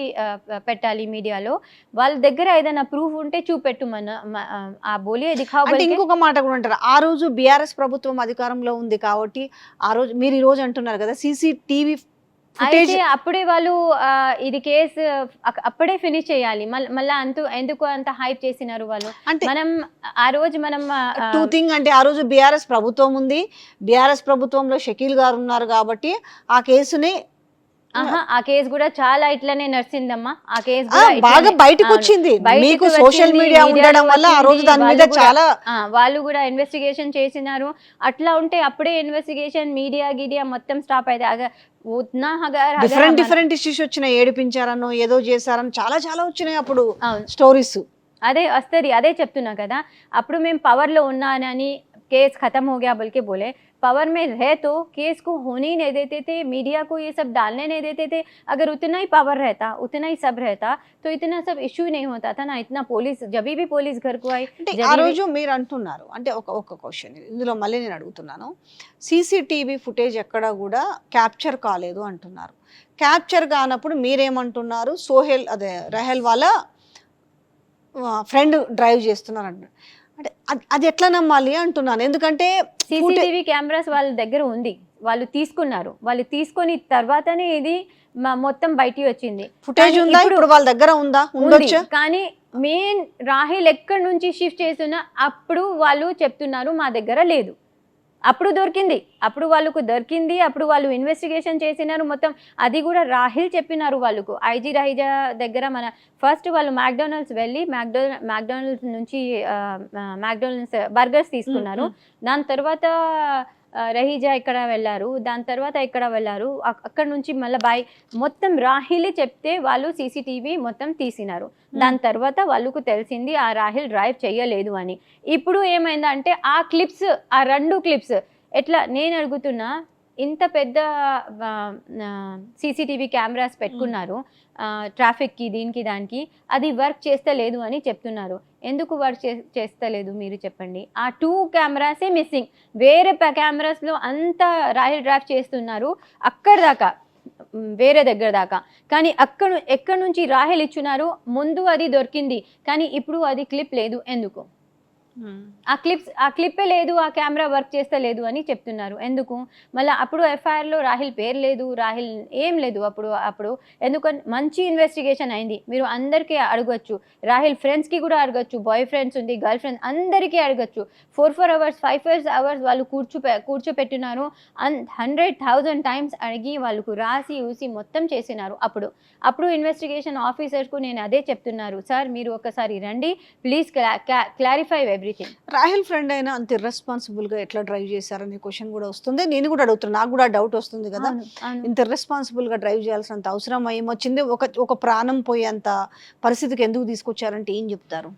పెట్టాలి మీడియాలో. వాళ్ళ దగ్గర ఏదైనా ప్రూఫ్ ఉంటే చూపెట్టు, ఆ బోలియే దిఖావ్ అంటే బోల్కే. ఇంకొక మాట కూడా అంటారు, ఆ రోజు బీఆర్ఎస్ ప్రభుత్వం అధికారంలో ఉంది కాబట్టి ఆ రోజు మీరు ఈ రోజు అంటున్నారు కదా సీసీటీవీ ఫుటేజ్. అయితే అప్పుడే వాళ్ళు ఇది కేసు అప్పుడే ఫినిష్ చేయాలి. మళ్ళా ఎందుకు అంత హైప్ చేసినారు వాళ్ళు? అంటే మనం ఆ రోజు మనం టూ థింగ్, అంటే ఆ రోజు బీఆర్ఎస్ ప్రభుత్వం ఉంది, బీఆర్ఎస్ ప్రభుత్వంలో షకీల్ గారు ఉన్నారు కాబట్టి ఆ కేసుని ఆ కేసు కూడా చాలా ఇట్లనే నడిచిందమ్మా. ఆ కేసు బాగా బయటకు వచ్చింది. మీకు సోషల్ మీడియా ఉండడం వల్ల ఆ రోజు దాని మీద చాలా వాళ్ళు కూడా ఇన్వెస్టిగేషన్ చేసినారు. అట్లా ఉంటే అప్పుడే ఇన్వెస్టిగేషన్ మీడియా మొత్తం స్టాప్ అయితే డిఫరెంట్ ఇష్యూస్ వచ్చినాయి. ఏడిపించారనో ఏదో చేశారని చాలా చాలా వచ్చినాయి అప్పుడు అవును. స్టోరీస్. అదే వస్తుంది, అదే చెప్తున్నా కదా. అప్పుడు మేము పవర్లో ఉన్నానని केस खत्म हो गया बोल के बोले, पावर में रहे तो केस को होने ही नहीं देते थे, मीडिया को ये सब डालने नहीं देते थे। अगर उतना ही पावर रहता, उतना ही सब रहता तो इतना सब इश्यू नहीं होता था ना. इतना पुलिस जब भी पुलिस घर को आई, అంటే ఆ రోజు మీరు అంటున్నారు, అంటే ఒక క్వశ్చన్ ఇందులో మళ్ళీ నేను అడుగుతున్నాను, సీసీటీవీ ఫుటేజ్ ఎక్కడ కూడా క్యాప్చర్ కాలేదు అంటున్నారు. క్యాప్చర్ కానప్పుడు మీరేమంటున్నారు, రహెల్ వాళ్ళ ఫ్రెండ్ డ్రైవ్ చేస్తున్నారు అంటున్నారు. అంటే అది ఎట్లా నమ్మాలి అంటున్నాను, ఎందుకంటే సీసీటీవీ కెమెరాస్ వాళ్ళ దగ్గర ఉంది, వాళ్ళు తీసుకున్నారు. వాళ్ళు తీసుకొని తర్వాతనే ఇది మొత్తం బయటికి వచ్చింది. ఫుటేజ్ ఉందా ఇప్పుడు వాళ్ళ దగ్గర? ఉందా? ఉండొచ్చు. కానీ మెయిన్ రాహిల్ ఎక్కడి నుంచి షిఫ్ట్ చేస్తున్నా అప్పుడు వాళ్ళు చెప్తున్నారు మా దగ్గర లేదు. అప్పుడు దొరికింది, అప్పుడు వాళ్ళకు దొరికింది, అప్పుడు వాళ్ళు ఇన్వెస్టిగేషన్ చేసినారు మొత్తం. అది కూడా రాహిల్ చెప్పినారు వాళ్ళకు. ఐజీ రహీజా దగ్గర మన ఫస్ట్ వాళ్ళు మ్యాక్డొనాల్డ్స్ వెళ్ళి మ్యాక్డొనాల్డ్స్ నుంచి మ్యాక్డొనాల్డ్స్ బర్గర్స్ తీసుకున్నారు. దాని తర్వాత రహీజా ఇక్కడ వెళ్ళారు, దాని తర్వాత ఇక్కడ వెళ్ళారు, అక్కడ నుంచి మళ్ళీ మొత్తం రాహిల్ చెప్తే వాళ్ళు సీసీటీవీ మొత్తం తీసినారు. దాని తర్వాత వాళ్ళకు తెలిసింది ఆ రాహిల్ డ్రైవ్ చేయలేదు అని. ఇప్పుడు ఏమైందంటే ఆ క్లిప్స్, ఆ 2 క్లిప్స్ ఎట్లా, నేను అడుగుతున్నా, ఇంత పెద్ద సీసీటీవీ కెమెరాస్ పెట్టుకున్నారు ట్రాఫిక్కి, దీనికి దానికి, అది వర్క్ చేస్తలేదు అని చెప్తున్నారు. ఎందుకు వర్క్ చేస్తలేదు మీరు చెప్పండి. ఆ 2 కెమెరాసే మిస్సింగ్. వేరే కెమెరాస్లో అంతా రాహిల్ డ్రైవ్ చేస్తున్నారు అక్కడ దాకా, వేరే దగ్గర దాకా. కానీ ఎక్కడి నుంచి రాహిల్ ఇచ్చున్నారు, ముందు అది దొరికింది కానీ ఇప్పుడు అది క్లిప్ లేదు. ఎందుకు? ఆ క్లిప్పే లేదు, ఆ కెమెరా వర్క్ చేస్తలేదు అని చెప్తున్నారు. ఎందుకు? మళ్ళీ అప్పుడు ఎఫ్ఐఆర్లో రాహిల్ పేరు లేదు, రాహిల్ ఏం లేదు. అప్పుడు ఎందుకంటే మంచి ఇన్వెస్టిగేషన్ అయింది. మీరు అందరికీ అడగచ్చు, రాహిల్ ఫ్రెండ్స్కి కూడా అడగచ్చు, బాయ్ ఫ్రెండ్స్ ఉంది, గర్ల్ ఫ్రెండ్స్ అందరికీ అడగచ్చు. 4 అవర్స్ 5 అవర్స్ వాళ్ళు కూర్చోపెట్టినారు. 100,000 టైమ్స్ అడిగి వాళ్ళకు రాసి ఊసి మొత్తం చేసినారు. అప్పుడు ఇన్వెస్టిగేషన్ ఆఫీసర్స్కు నేను అదే చెప్తున్నారు, సార్ మీరు ఒకసారి రండి please, clarify everything. Rahul friend అయినా అంత irresponsible గా ఎట్లా డ్రైవ్ చేశారనే క్వశ్చన్ కూడా వస్తుంది. నేను కూడా అడుగుతున్నా, నాకు కూడా డౌట్ వస్తుంది కదా, ఇంత irresponsible గా డ్రైవ్ చేయాల్సినంత అవసరం ఏమొచ్చింది, ఒక ప్రాణం పోయేంత పరిస్థితికి ఎందుకు తీసుకొచ్చారంటే ఏం చెప్తారు?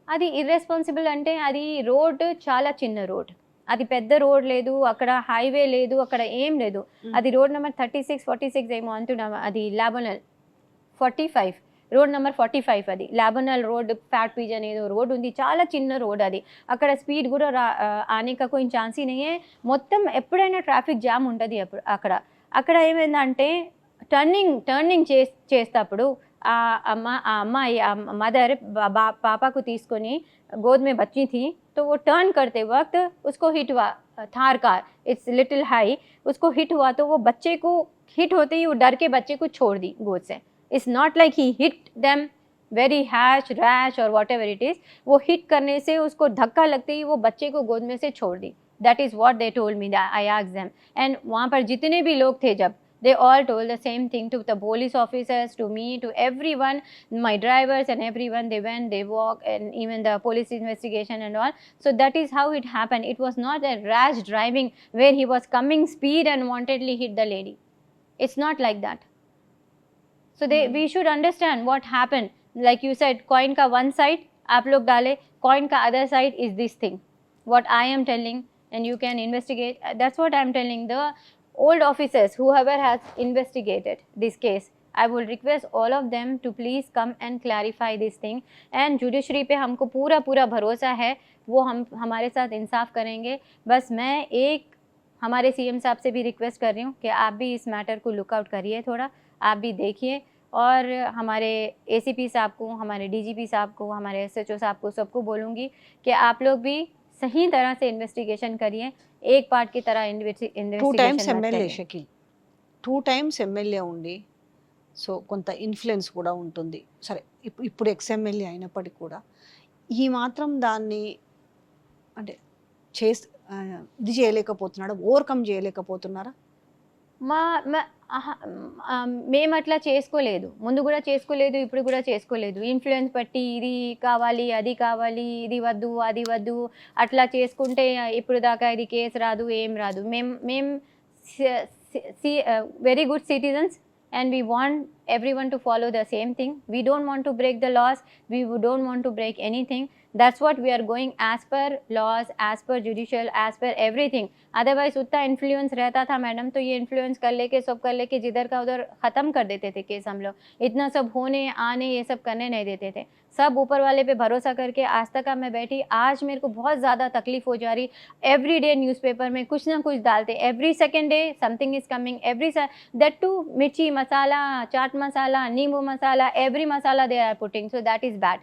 అది ఇర్రెస్పాన్సిబుల్ అంటే అది రోడ్ చాలా చిన్న రోడ్, అది పెద్ద రోడ్ లేదు, అక్కడ హైవే లేదు, అక్కడ ఏం లేదు. అది రోడ్ నెంబర్ 36 ఏమో అంటున్నాం, అది లాబోనల్ 45 రోడ్ నెంబర్ 45, అది లాబోనల్ రోడ్, ఫ్యాట్ పీజ్ అనేది రోడ్ ఉంది, చాలా చిన్న రోడ్ అది. అక్కడ స్పీడ్ కూడా ఆనే కా కోई ఛాన్స్ ही नहीं है. మొత్తం ఎప్పుడైనా ట్రాఫిక్ జామ్ ఉంటుంది అక్కడ ఏమైందంటే టర్నింగ్ చేసేటప్పుడు ఆ అమ్మాయి మదర్ పాపకు తీసుకొని गोद में बच्ची थी, तो वो टर्न करते वक्त उसको हिट हुआ, Thar car, it's little high, उसको हिट हुआ तो वो बच्चे को हिट होते ही वो डर के बच्चे को छोड़ दी गोद से. It's not like he hit them very rash और वॉट एवर इट इज़. वो हिट करने से उसको धक्का लगते ही वो बच्चे को गोद में से छोड़ दी. That is what they told me. I asked them, and वहाँ पर जितने भी लोग थे, जब they all told the same thing to the police officers, to me, to everyone, my drivers and everyone, they went, they walked, and even the police investigation and all. So that is how it happened. It was not a rash driving where he was coming speed and wantedly hit the lady. It's not like that. So we should understand what happened. Like you said, coin ka one side aap log dale, coin ka other side is this thing, what I am telling, and you can investigate. That's what I am telling. The old officers, whoever has investigated this case, I will request all of them to please come and clarify this thing. And judiciary पे हमको पूरा भरोसा है, वो हमारे साथ इंसाफ करेंगे. बस मैं एक हमारे सीएम साहब से भी रिक्वेस्ट कर रही हूँ कि आप भी इस मैटर को लुक आउट करिए, थोड़ा आप भी देखिए, और हमारे एसीपी साहब को, हमारे डीजीपी साहब को, हमारे एसएचओ साहब को, सबको बोलूँगी कि आप लोग भी सही तरह से इन्वेस्टिगेशन करिए, एक पार्ट की तरह టూ టైమ్స్ इन्वेस्टिगेशन मत ఎమ్మెల్యే करिए. షకీల్, 2 times ఎమ్మెల్యే ఉండి, సో కొంత ఇన్ఫ్లుయెన్స్ కూడా ఉంటుంది. సరే, ఇప్పుడు ఎక్స్ఎమ్మెల్యే అయినప్పటికీ కూడా ఈ మాత్రం దాన్ని అంటే చేసి ఇది చేయలేకపోతున్నాడా, ఓవర్కమ్ చేయలేకపోతున్నారా? మేము అట్లా చేసుకోలేదు, ముందు కూడా చేసుకోలేదు, ఇప్పుడు కూడా చేసుకోలేదు. ఇన్ఫ్లుయెన్స్ బట్టి ఇది కావాలి, అది కావాలి, ఇది వద్దు, అది వద్దు, అట్లా చేసుకుంటే ఇప్పుడు దాకా ఇది కేసు రాదు, ఏం రాదు. మేము very good citizens, and we want everyone to follow the same thing. We don't want to break the laws, we don't want to break anything. That's what we are going as per laws, as per judicial, as per everything. Otherwise उतना influence रहता था madam, तो ये influence कर लेके सब कर लेके जिधर का उधर ख़त्म कर देते थे केस. हम लोग इतना सब होने आने ये सब करने नहीं देते थे. सब ऊपर वाले पे भरोसा करके आज तक मैं बैठी. आज मेरे को बहुत ज़्यादा तकलीफ हो जा रही. एवरी डे न्यूज़पेपर में कुछ ना कुछ डालते, every second day something is coming, every that to mirchi masala, chaat masala, nimbu masala, every masala they are putting. So that is bad.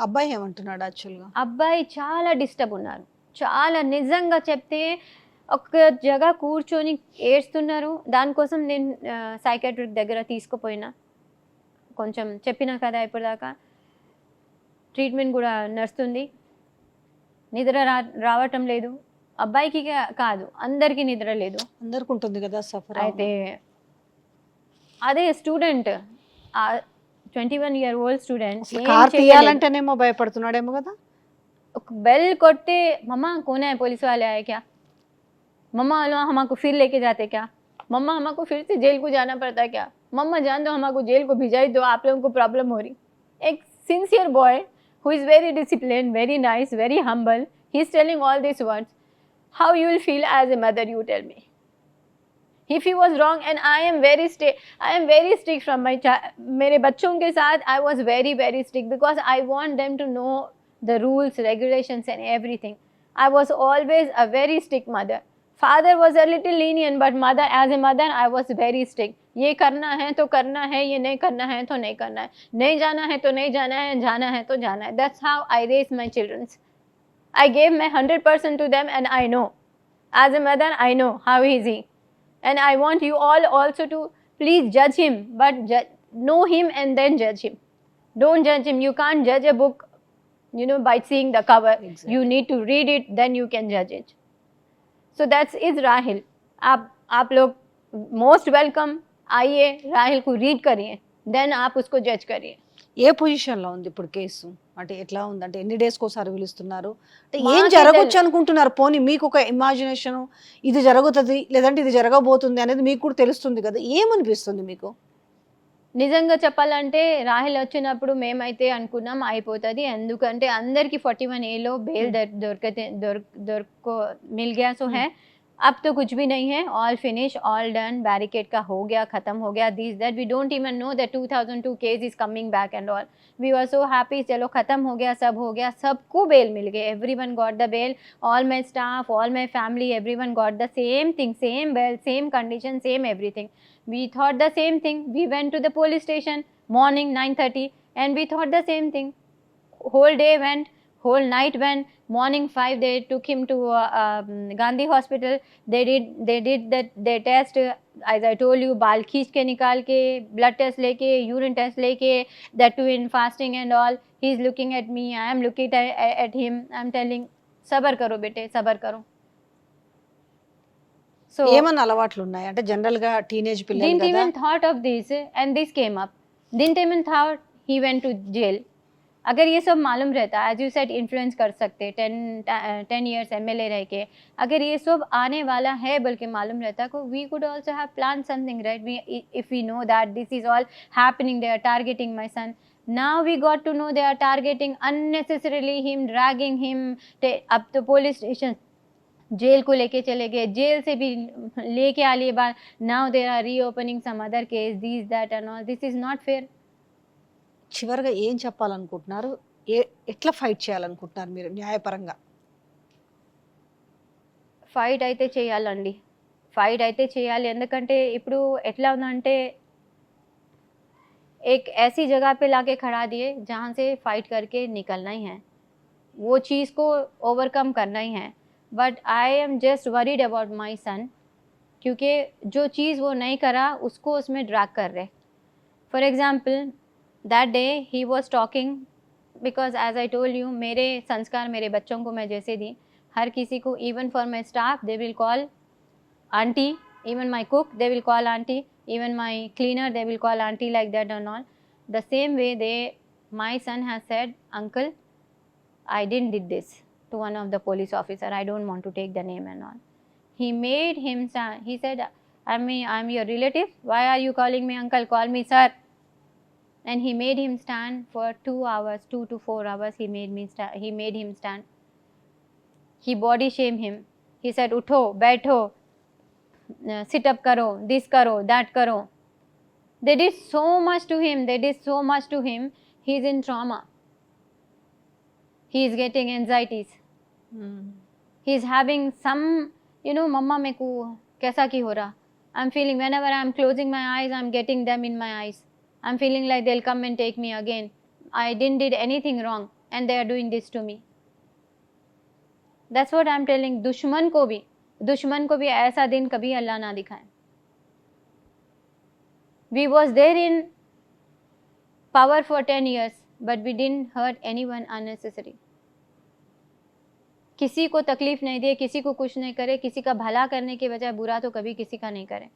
అబ్బాయి ఏమంటున్నాడు యాక్చువల్గా? అబ్బాయి చాలా డిస్టర్బ్ ఉన్నారు, చాలా నిజంగా చెప్తే ఒక జగ కూర్చొని ఏడుస్తున్నారు. దానికోసం నేను సైకాట్రిక్ దగ్గర తీసుకుపోయినా, కొంచెం చెప్పినా కదా ఇప్పటిదాకా, ట్రీట్మెంట్ కూడా నడుస్తుంది. నిద్ర రావటం లేదు, అబ్బాయికి కాదు అందరికీ నిద్ర లేదు. అందరికి ఉంటుంది కదా సఫర్. అయితే అదే స్టూడెంట్, 21-year-old స్టూడెంట్ కార్ తీయాలంటేనేమో భయపడుతున్నాడేమో కదా. ఒక బెల్ కొట్టే, మమ్మా कौन है, पुलिस वाले आए क्या, मम्मा हमको फिर लेके जाते क्या, मम्मा हमको फिर से जेल को जाना पड़ता क्या, मम्मा जान दो हमको जेल को भिजाई दो, आप लोगों को प्रॉब्लम हो रही. एक sincere boy who is very disciplined, very nice, very humble, he is telling all these words. How you will feel as a mother, you tell me. If he was wrong, and I am very strict from my child. मेरे बच्चों के साथ I was very strict because I want them to know the rules, regulations and everything. I was always a very strict mother. Father was a little lenient, but mother, as a mother, I was very strict. ये करना है तो करना है, ये नहीं करना है तो नहीं करना है, नहीं जाना है तो नहीं जाना है, जाना है तो जाना है. That's how I raised my children. I gave my 100% to them, and I know, as a mother, I know how is he. And I want you all also to please judge him, but know him and then judge him. Don't judge him. You can't judge a book, by seeing the cover. Exactly. You need to read it, then you can judge it. So that's is Rahil. आप लोग most welcome. आइए, राहिल को read करिए, then आप उसको जज करिए. ఏ పొజిషన్లో ఉంది ఇప్పుడు కేసు? అంటే ఎట్లా ఉంది? అంటే ఎన్ని డేస్కి ఒకసారి పిలుస్తున్నారు? అంటే ఏం మాకే జరగవచ్చు అనుకుంటున్నారు? పోనీ మీకు ఒక ఇమాజినేషన్, ఇది జరుగుతుంది లేదంటే ఇది జరగబోతుంది అనేది మీకు కూడా తెలుస్తుంది కదా, ఏమనిపిస్తుంది మీకు? నిజంగా చెప్పాలంటే రాహుల్ వచ్చినప్పుడు మేమైతే అనుకున్నాం అయిపోతుంది, ఎందుకంటే అందరికి 41 ఏలో బెయిల్ దొరको मिल गया सो है। अब तो कुछ भी नहीं है, all finish, all done, barricade का हो गया, खत्म हो गया, this that we don't even know that 2002 case is coming back and all. We were so happy, चलो खत्म हो गया, सब हो गया, सबको बेल मिल गए, everyone got the bail, all my staff, all my family, everyone got the same thing, same bail, same condition, same everything. We thought the same thing. We went to the police station morning 9:30 and we thought the same thing. Whole day went, whole night went. Morning 5 they took him to Gandhi hospital. They did that their test. As I told you, बाल खींच के निकाल के, blood test लेके, urine test लेके, that too in fasting and all. He's looking at me, I am looking at him. I'm telling, सबर करो बेटे, सबर करो. So ఏమన్నా అలవాట్లు ఉన్నాయి అంటే జనరల్ గా టీనేజ్ పిల్లలు didn't కదా? even thought of this and this came up. Didn't even thought he went to jail. अगर ये सब मालूम रहता, as you said, इन्फ्लुएंस कर सकते 10 years MLA रह के, अगर ये सब आने वाला है बल्कि मालूम रहता को, we could also have planned something, right? If we know that this is all happening, they are targeting my son. Now we got to know they are targeting unnecessarily him, dragging him up to police station, jail को लेके चले गए, jail से भी लेके आ लिए बाहर, now they are reopening some other case, this that and all, this is not fair. చివరిగా ఏం చెప్పాలనుకుంటున్నారు? ఎట్లా ఫైట్ చేయాలనుకుంటున్నారు మీరు న్యాయపరంగా? ఫైట్ అయితే చేయాలండి, ఫైట్ అయితే చేయాలి, ఎందుకంటే ఇప్పుడు ఎట్లా ఉందంటే एक ऐसी जगह पे लाके खड़ा दिए जहाँ से फाइट करके निकलना ही है, वो चीज़ को ओवरकम करना ही है। But I am just worried about my son, क्योंकि जो चीज़ वो नहीं करा उसको उसमें ड्रैग कर रहे। For example that day he was talking, because as I told you, मेरे संस्कार मेरे बच्चों को मैं जैसे दी, हर किसी को, even for my staff they will call aunty, even my cook they will call auntie, even my cleaner they will call auntie, like that and all. The same way my son has said, uncle, I didn't did this, to one of the police officer, I don't want to take the name and all. He made him stand, he said, I'm your relative, why are you calling me uncle, call me sir. And he made him stand for 2 hours, 2 to 4 hours, he made him stand. He body shame him, he said utho, baitho, sit up karo, this karo, that karo. They did so much to him, he is in trauma, he is getting anxieties, he is having some, mama meku kaisa ki ho raha, I'm feeling, whenever I'm closing my eyes, I'm getting them in my eyes, I'm feeling like they'll come and take me again, I didn't did anything wrong and they are doing this to me. That's what I'm telling, दुश्मन को भी ऐसा दिन कभी अल्लाह ना दिखाए। We was there in power for 10 years, but we didn't hurt anyone unnecessary. किसी को तकलीफ नहीं दे, किसी को कुछ नहीं करे, किसी का भला करने के बजाय बुरा तो कभी किसी का नहीं करे।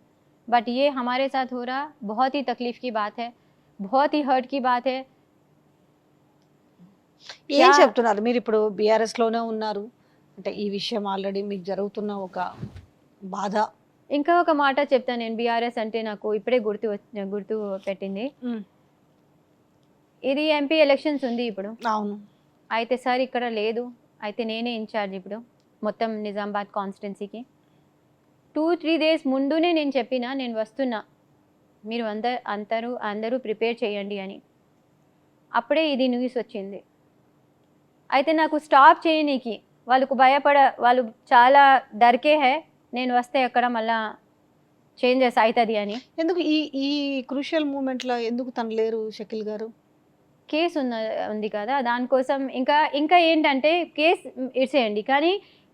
बट ये हमारे साथ हो रहा, बहुत ही तकलीफ की बात है, बहुत ही हर्ट की बात है। ఏం చెప్తున్నారు మీరు? ఇప్పుడు బీఆర్ఎస్ లోనే ఉన్నారు అంటే ఈ విషయం ఆల్రెడీ మీకు జరుగుతున్న ఒక బాధ. ఇంకా ఒక మాట చెప్తాను నేను, బీఆర్ఎస్ అంటే నాకు ఇప్పుడే గుర్తు పెట్టింది, ఇది ఎంపీ ఎలక్షన్స్ ఉంది ఇప్పుడు. అవును. అయితే సార్ ఇక్కడ లేదు, అయితే నేనే ఇన్ఛార్జ్ ఇప్పుడు మొత్తం నిజామాబాద్ కాన్స్టిట్యున్సీకి. 2-3 డేస్ ముందునే నేను చెప్పిన, నేను వస్తున్నా, మీరు అందరూ ప్రిపేర్ చేయండి అని. అప్పుడే ఇది న్యూస్ వచ్చింది. అయితే నాకు స్టాప్ చేయనీకి వాళ్ళు చాలా డర్కే హే, నేను వస్తే అక్కడ మళ్ళా చేంజెస్ అవుతుంది అని. ఎందుకు ఈ క్రూషియల్ మూమెంట్లో ఎందుకు తను లేరు షకీల్ గారు? కేసు ఉంది కదా, దానికోసం. ఇంకా ఏంటంటే కేసు ఇచ్చేయండి, కానీ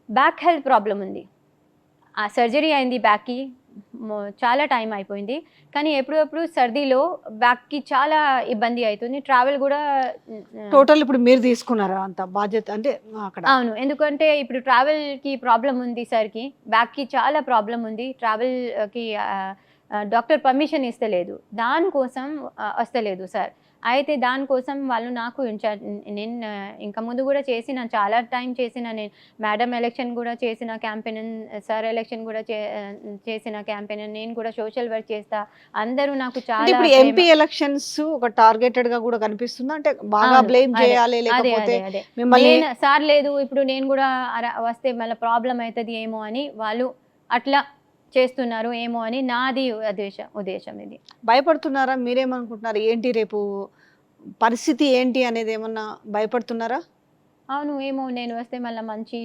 బ్యాక్ హెల్త్ ప్రాబ్లం ఉంది, ఆ సర్జరీ అయింది బ్యాక్కి, చాలా టైం అయిపోయింది, కానీ ఎప్పుడప్పుడు సర్దీలో బ్యాక్కి చాలా ఇబ్బంది అవుతుంది, ట్రావెల్ కూడా. టోటల్ ఇప్పుడు మీరు తీసుకున్నారా అంత బాధ్యత అంటే అక్కడ? అవును, ఎందుకంటే ఇప్పుడు ట్రావెల్కి ప్రాబ్లం ఉంది సార్కి, బ్యాక్కి చాలా ప్రాబ్లం ఉంది, ట్రావెల్కి డాక్టర్ పర్మిషన్ ఇస్తలేదు, దానికోసం వస్తలేదు సార్. అయితే దానికోసం వాళ్ళు నాకు నేను ఇంక ముందు కూడా చేసిన, చాలా టైం చేసిన, నేను మేడం ఎలక్షన్ కూడా చేసిన క్యాంపెయిన్, సార్ ఎలక్షన్ కూడా చేసిన క్యాంపెయిన్, నేను కూడా సోషల్ వర్క్ చేస్తా. అందరూ నాకు అంటే చాలా ఇప్పుడు ప్రేమ. ఎంపీ ఎలక్షన్స్ ఒక టార్గెటెడ్ గా కూడా కనిపిస్తుందా? అంటే బాగా అవును. బ్లేమ్ అదే. చేయాలి, అదే. లేకపోతే అదే. అదే. మిమ్మల్ని నేను సార్ లేదు, ఇప్పుడు నేను గూడా వస్తే మళ్ళా ప్రాబ్లమ్ అయితది ఏమో అని వాళ్ళు అట్లా చేస్తున్నారు ఏమో అని నాది ఉద్దేశం ఇది. భయపడుతున్నారా? మీరేమనుకుంటున్నారు? ఏంటి రేపు పరిస్థితి ఏంటి అనేది ఏమన్నా భయపడుతున్నారా? అవును. ఏమో నేను వస్తే మళ్ళా మంచి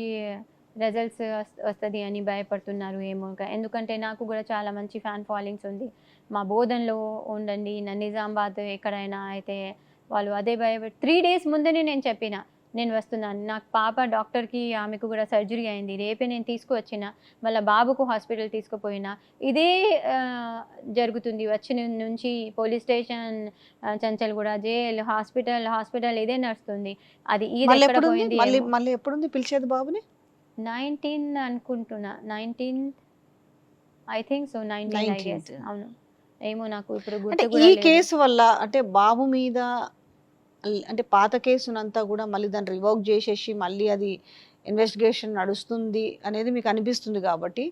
రిజల్ట్స్ వస్తది అని భయపడుతున్నారు ఏమో ఇంకా. ఎందుకంటే నాకు గూడా చాలా మంచి ఫ్యాన్ ఫాలోయింగ్స్ ఉంది. మా బోధన్‌లో ఉండండి, నిజామాబాద్ ఎక్కడైనా అయితే వాళ్ళు అదే 3 డేస్ ముందనే నేను చెప్పిన, నేను వస్తున్నాను. నాకు పాప డాక్టర్‌కి ఆమెకు గూడా సర్జరీ అయింది. రేపే నేను తీసుకొచ్చిన. మళ్ళా బాబుకు హాస్పిటల్ తీసుకుపోయినా. ఇదే జరుగుతుంది. వచ్చిన నుంచి police station, Chanchalguda jail, hospital ఇదే నడుస్తుంది. అది మళ్ళీ ఈదెక్కడ ఎప్పుడుంది? పోయింది మళ్ళీ ఏమో. మళ్ళీ ఎప్పుడుంది పిలిచేది బాబుని? 19 అనుకుంటున్నా. 19థ్ I think so. 19 I guess. 19th. అవును. ఏమో నాకు ఇప్పుడు అంటే గుర్తు ఈ కూడా లేదు. కేసు వల్ల అంటే బాబు మీద అంటే పాత కేసునంతా గూడా మళ్ళీ దాన్ని రివోక్ జేసేసి మళ్ళీ అది ఇన్వెస్టిగేషన్ నడుస్తుంది అనేది మీకు అనిపిస్తుంది గాబట్టి,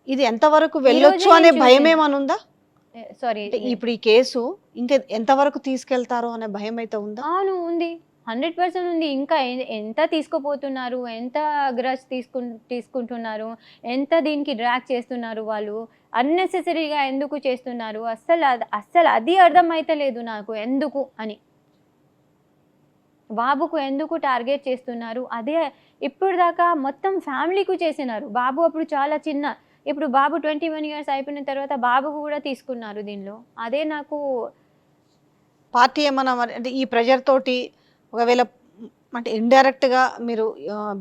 ఇది ఎంతవరకు ఈ వెళ్ళొచ్చు రోజే అనే నేను చూసిన. భయమేమన్నుందా? సారీ. అంటే ఇప్పుడు ఈ కేసు ఇంకా ఎంతవరకు తీసుకెళ్తారో అనే భయమైతే ఉందా? అవును. ఉంది. 100% ఉంది. ఇంకా ఎంత తీసుకుపోతున్నారు? ఎంత గ్రజ్ తీసుకుంటున్నారు? ఎంత దీనికి డ్రాగ్ చేస్తున్నారు వాళ్ళు? అన్నెసెసరీగా ఎందుకు చేస్తున్నారు? అస్సలు అది అర్థమైతలేదు నాకు ఎందుకు అని. బాబుకు ఎందుకు టార్గెట్ చేస్తున్నారు? అదే ఇప్పటిదాకా మొత్తం ఫ్యామిలీకి చేసినారు. బాబు అప్పుడు చాలా చిన్న. ఇప్పుడు బాబు 21 ఇయర్స్ అయిపోయిన తర్వాత బాబుకు కూడా తీసుకున్నారు దీనిలో. అదే నాకు. పార్టీ ఏమన్నా మరి అంటే ఈ ప్రెషర్ తోటి ఒకవేళ అంటే ఇండైరెక్ట్‌గా మీరు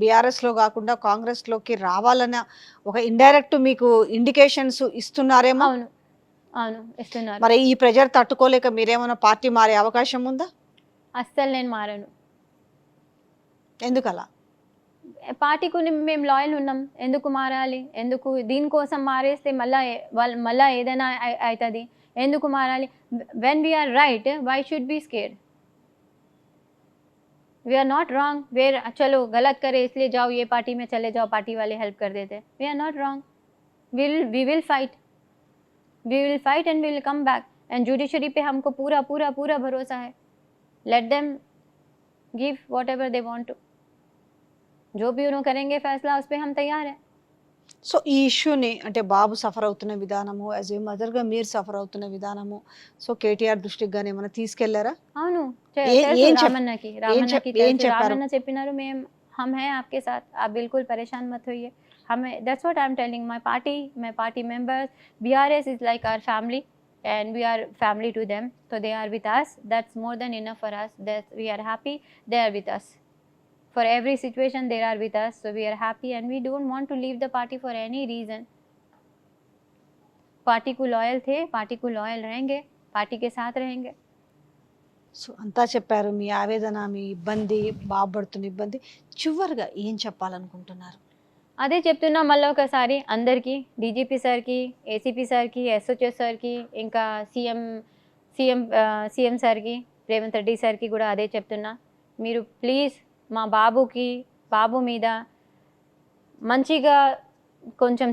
బీఆర్ఎస్‌లో గాకుండా కాంగ్రెస్‌లోకి రావాలన్న ఒక ఇండైరెక్ట్ మీకు ఇండికేషన్స్ ఇస్తున్నారేమో? అవును. అవును. ఇస్తున్నారు. మరి ఈ ప్రెషర్ తట్టుకోలేక మీరేమన్నా పార్టీ మారే అవకాశం ఉందా? అస్సలు నేను మారను. ఎందుకలా? పార్టీకి మేము లాయల్ ఉన్నాం. ఎందుకు మారాలి? ఎందుకు దీనికోసం మారేస్తే మళ్ళా ఏదైనా అయితది. ఎందుకు మారాలి? When we are right, why should be scared? We are not wrong, where चलो गलत करे इसलिए जाओ ये पार्टी में चले जाओ, पार्टी वाले हेल्प कर देते. We are not wrong. We will fight and we will come back. And judiciary पे हमको पूरा पूरा पूरा भरोसा है. Let them give whatever they want to. जो भी उन्होंने करेंगे फैसला, उस पर हम तैयार हैं. సో, ఈ ఇష్యూని అంటే బాబు సఫర్ అవుతున్న విధానము, యాస్ ఏ మదర్‌గా మీరు సఫర్ అవుతున్న విధానము, సో, కేటీఆర్ దృష్టికి గాని ఏమైనా తీసుకెళ్లారా? అవును. ఏ తెలుసు ఏం చెప్ రామన్నకి. ఏం తెలుసు. చెప్పారు? రామన్న చెప్పినారు, हम हैं आपके साथ, आप बिल्कुल परेशान मत होइए. हमें that's what I am telling my party members. BRS is like our family and we are family to them. So they are with us. That's more than enough for us. That we are happy they are with us. For every situation they are with us. So we are happy and we don't want to leave the party for any reason. Party को loyal थे, party को loyal रहेंगे, party के साथ रहेंगे. So, అంతా చెప్పారు. మీ ఆవేదన, మీ ఇబ్బంది, బాబు పడుతున్న ఇబ్బంది. చివరగా ఏం చెప్పాలనుకుంటున్నారు? అదే చెప్తున్నా మళ్ళీ ఒకసారి అందరికీ, డీజీపీ సార్కి, ఏసీపీ సార్కి, ఎస్హెచ్ఓ సార్కి, ఇంకా సీఎం సార్కి, రేవంత్ రెడ్డి సార్కి కూడా అదే చెప్తున్నా. మీరు ప్లీజ్ మా బాబు మీద మంచిగా కొంచెం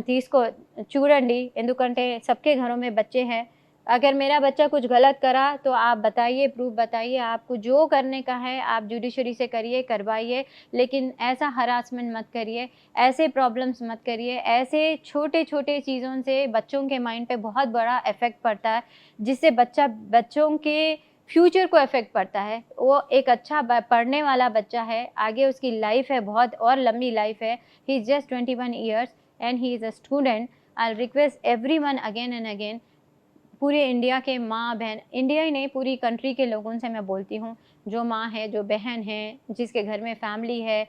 చూడండి. ఎందుకంటే सबके घरों में बच्चे हैं. अगर मेरा बच्चा कुछ गलत करा तो आप बताइए, प्रूफ बताइए. आपको जो करने का है आप जुडिशरी से करिए, करवाइए, लेकिन ऐसा हरासमेंट मत करिए, ऐसे प्रॉब्लम्स मत करिए. ऐसे छोटे-छोटे चीज़ों से बच्चों के माइंड पे बहुत बड़ा इफ़ेक्ट पड़ता है, जिससे बच्चों के फ्यूचर को इफ़ेक्ट पड़ता है. वो एक अच्छा पढ़ने वाला बच्चा है, आगे उसकी लाइफ है, बहुत और लंबी लाइफ है. He is just 21 years and he is a student. I'll request everyone again and again, पूरे इंडिया के माँ बहन, इंडिया ही नहीं पूरी कंट्री के लोगों से मैं बोलती हूँ, जो माँ है, जो बहन है, जिसके घर में फैमिली है.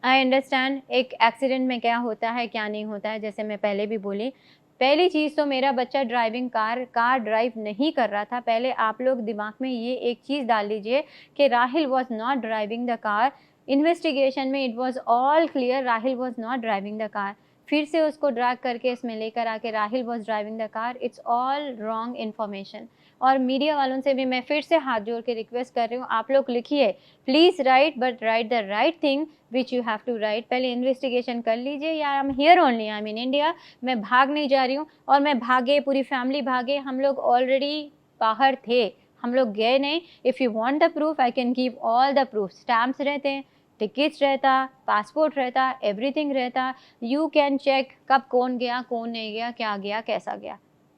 आई अंडरस्टैंड एक एक्सीडेंट में क्या होता है क्या नहीं होता है, जैसे मैं पहले भी बोली. पहली चीज़ तो मेरा बच्चा कार ड्राइव नहीं कर रहा था. पहले आप लोग दिमाग में ये एक चीज़ डाल लीजिए कि Rahil was not driving the car. Investigation में it was all clear, Rahil was not driving the car. फिर से उसको ड्रैग करके इसमें लेकर आके Rahil was driving the car. It's all wrong information. और मीडिया वालों से भी मैं फिर से हाथ जोड़ के रिक्वेस्ट कर रही हूँ, आप लोग लिखिए, please write, but write the right thing which you have to write. पहले इन्वेस्टिगेशन कर लीजिए. या I am here only, I am in India. मैं भाग नहीं जा रही हूँ. और मैं भागे, पूरी फैमिली भागे, हम लोग ऑलरेडी बाहर थे, हम लोग गए नहीं. If you want the proof I can give all the proof. Stamps रहते हैं, टिकट्स रहता, पासपोर्ट रहता, एवरीथिंग रहता. यू कैन चेक कब कौन गया, कौन नहीं गया, क्या गया, कैसा गया.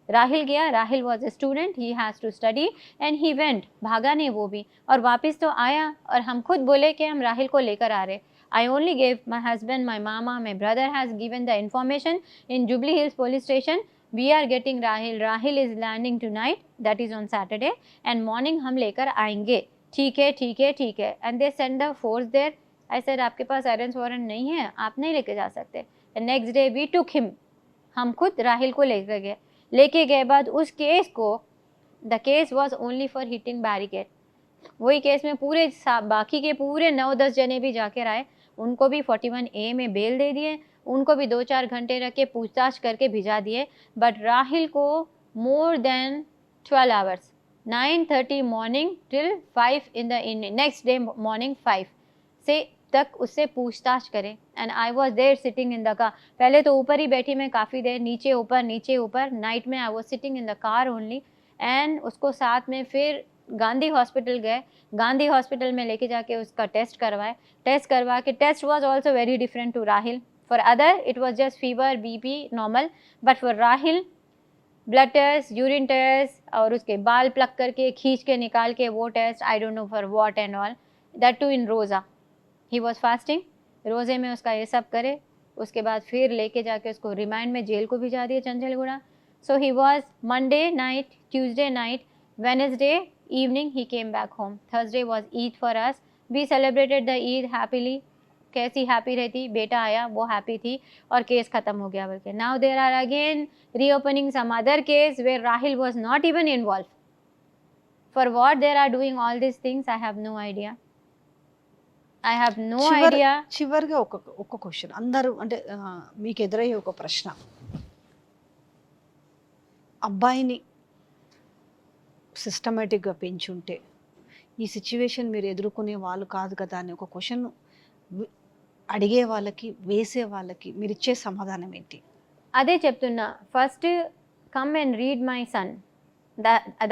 राहिल गया, Rahil was a student, he has to study and he went. भागा नहीं वो भी, और वापस तो आया. और हम खुद बोले कि हम राहिल को लेकर आ रहे. I only gave my husband, my mama, my brother has given the information in Jubilee Hills police station. We are getting Rahil. Rahil is landing tonight. That is on Saturday. And morning हम लेकर आएंगे. ठीक है, ठीक है, ठीक है. And they send the force there. I said आपके पास अरेस्ट वारंट नहीं है, आप नहीं लेके जा सकते. And next day we took him. हम खुद राहिल को लेकर गए. लेके गए बाद उस केस को, the case was only for hitting barricade. वही केस में पूरे बाकी के पूरे 9-10 जने भी जाकर आए. उनको भी 41A में बेल दे दिए. उनको भी 2-4 घंटे रख के पूछताछ करके भिजा दिए. बट राहिल को more than 12 hours, 9:30 morning till 5 in the evening, next day morning 5 से तक उससे पूछताछ करें. And I was there sitting in the car. पहले तो ऊपर ही बैठी मैं काफ़ी देर, नीचे ऊपर, नीचे ऊपर. नाइट में I was sitting in the car only. And उसको साथ में फिर गांधी हॉस्पिटल गए. गांधी हॉस्पिटल में लेके जाके उसका टेस्ट करवाए. टेस्ट करवा के, test was also very different to Rahil. For other it was just fever, BP normal, but for Rahil blood test, urine test, और उसके बाल प्लग करके खींच के निकाल के वो test, I don't know for what and all. That too in roza. He was fasting. रोज़े में उसका ये सब करे. उसके बाद फिर लेके जाके उसको रिमांड में जेल को भिजा दिया, Chanchalguda. So he was Monday night, Tuesday night, Wednesday evening he came back home. Thursday was Eid for us. We celebrated the Eid happily. कैसी हैप्पी रहती, बेटा आया, वो हैप्पी थी, और केस ख़त्म हो गया बोल के. Now there are again reopening some other case where Rahil was not even involve. For what there are doing all this things I have no idea. I have no idea. చివరిగా ఒక question, అందరూ అంటే మీకు ఎదురయ్యే ఒక ప్రశ్న, అబ్బాయిని సిస్టమేటిక్గా పెంచుంటే ఈ సిచ్యువేషన్ మీరు ఎదుర్కొనే వాళ్ళు కాదు కదా అని ఒక క్వశ్చన్ అడిగే వాళ్ళకి, వేసే వాళ్ళకి మీరు ఇచ్చే సమాధానం ఏంటి? అదే చెప్తున్నా. First come and read my son.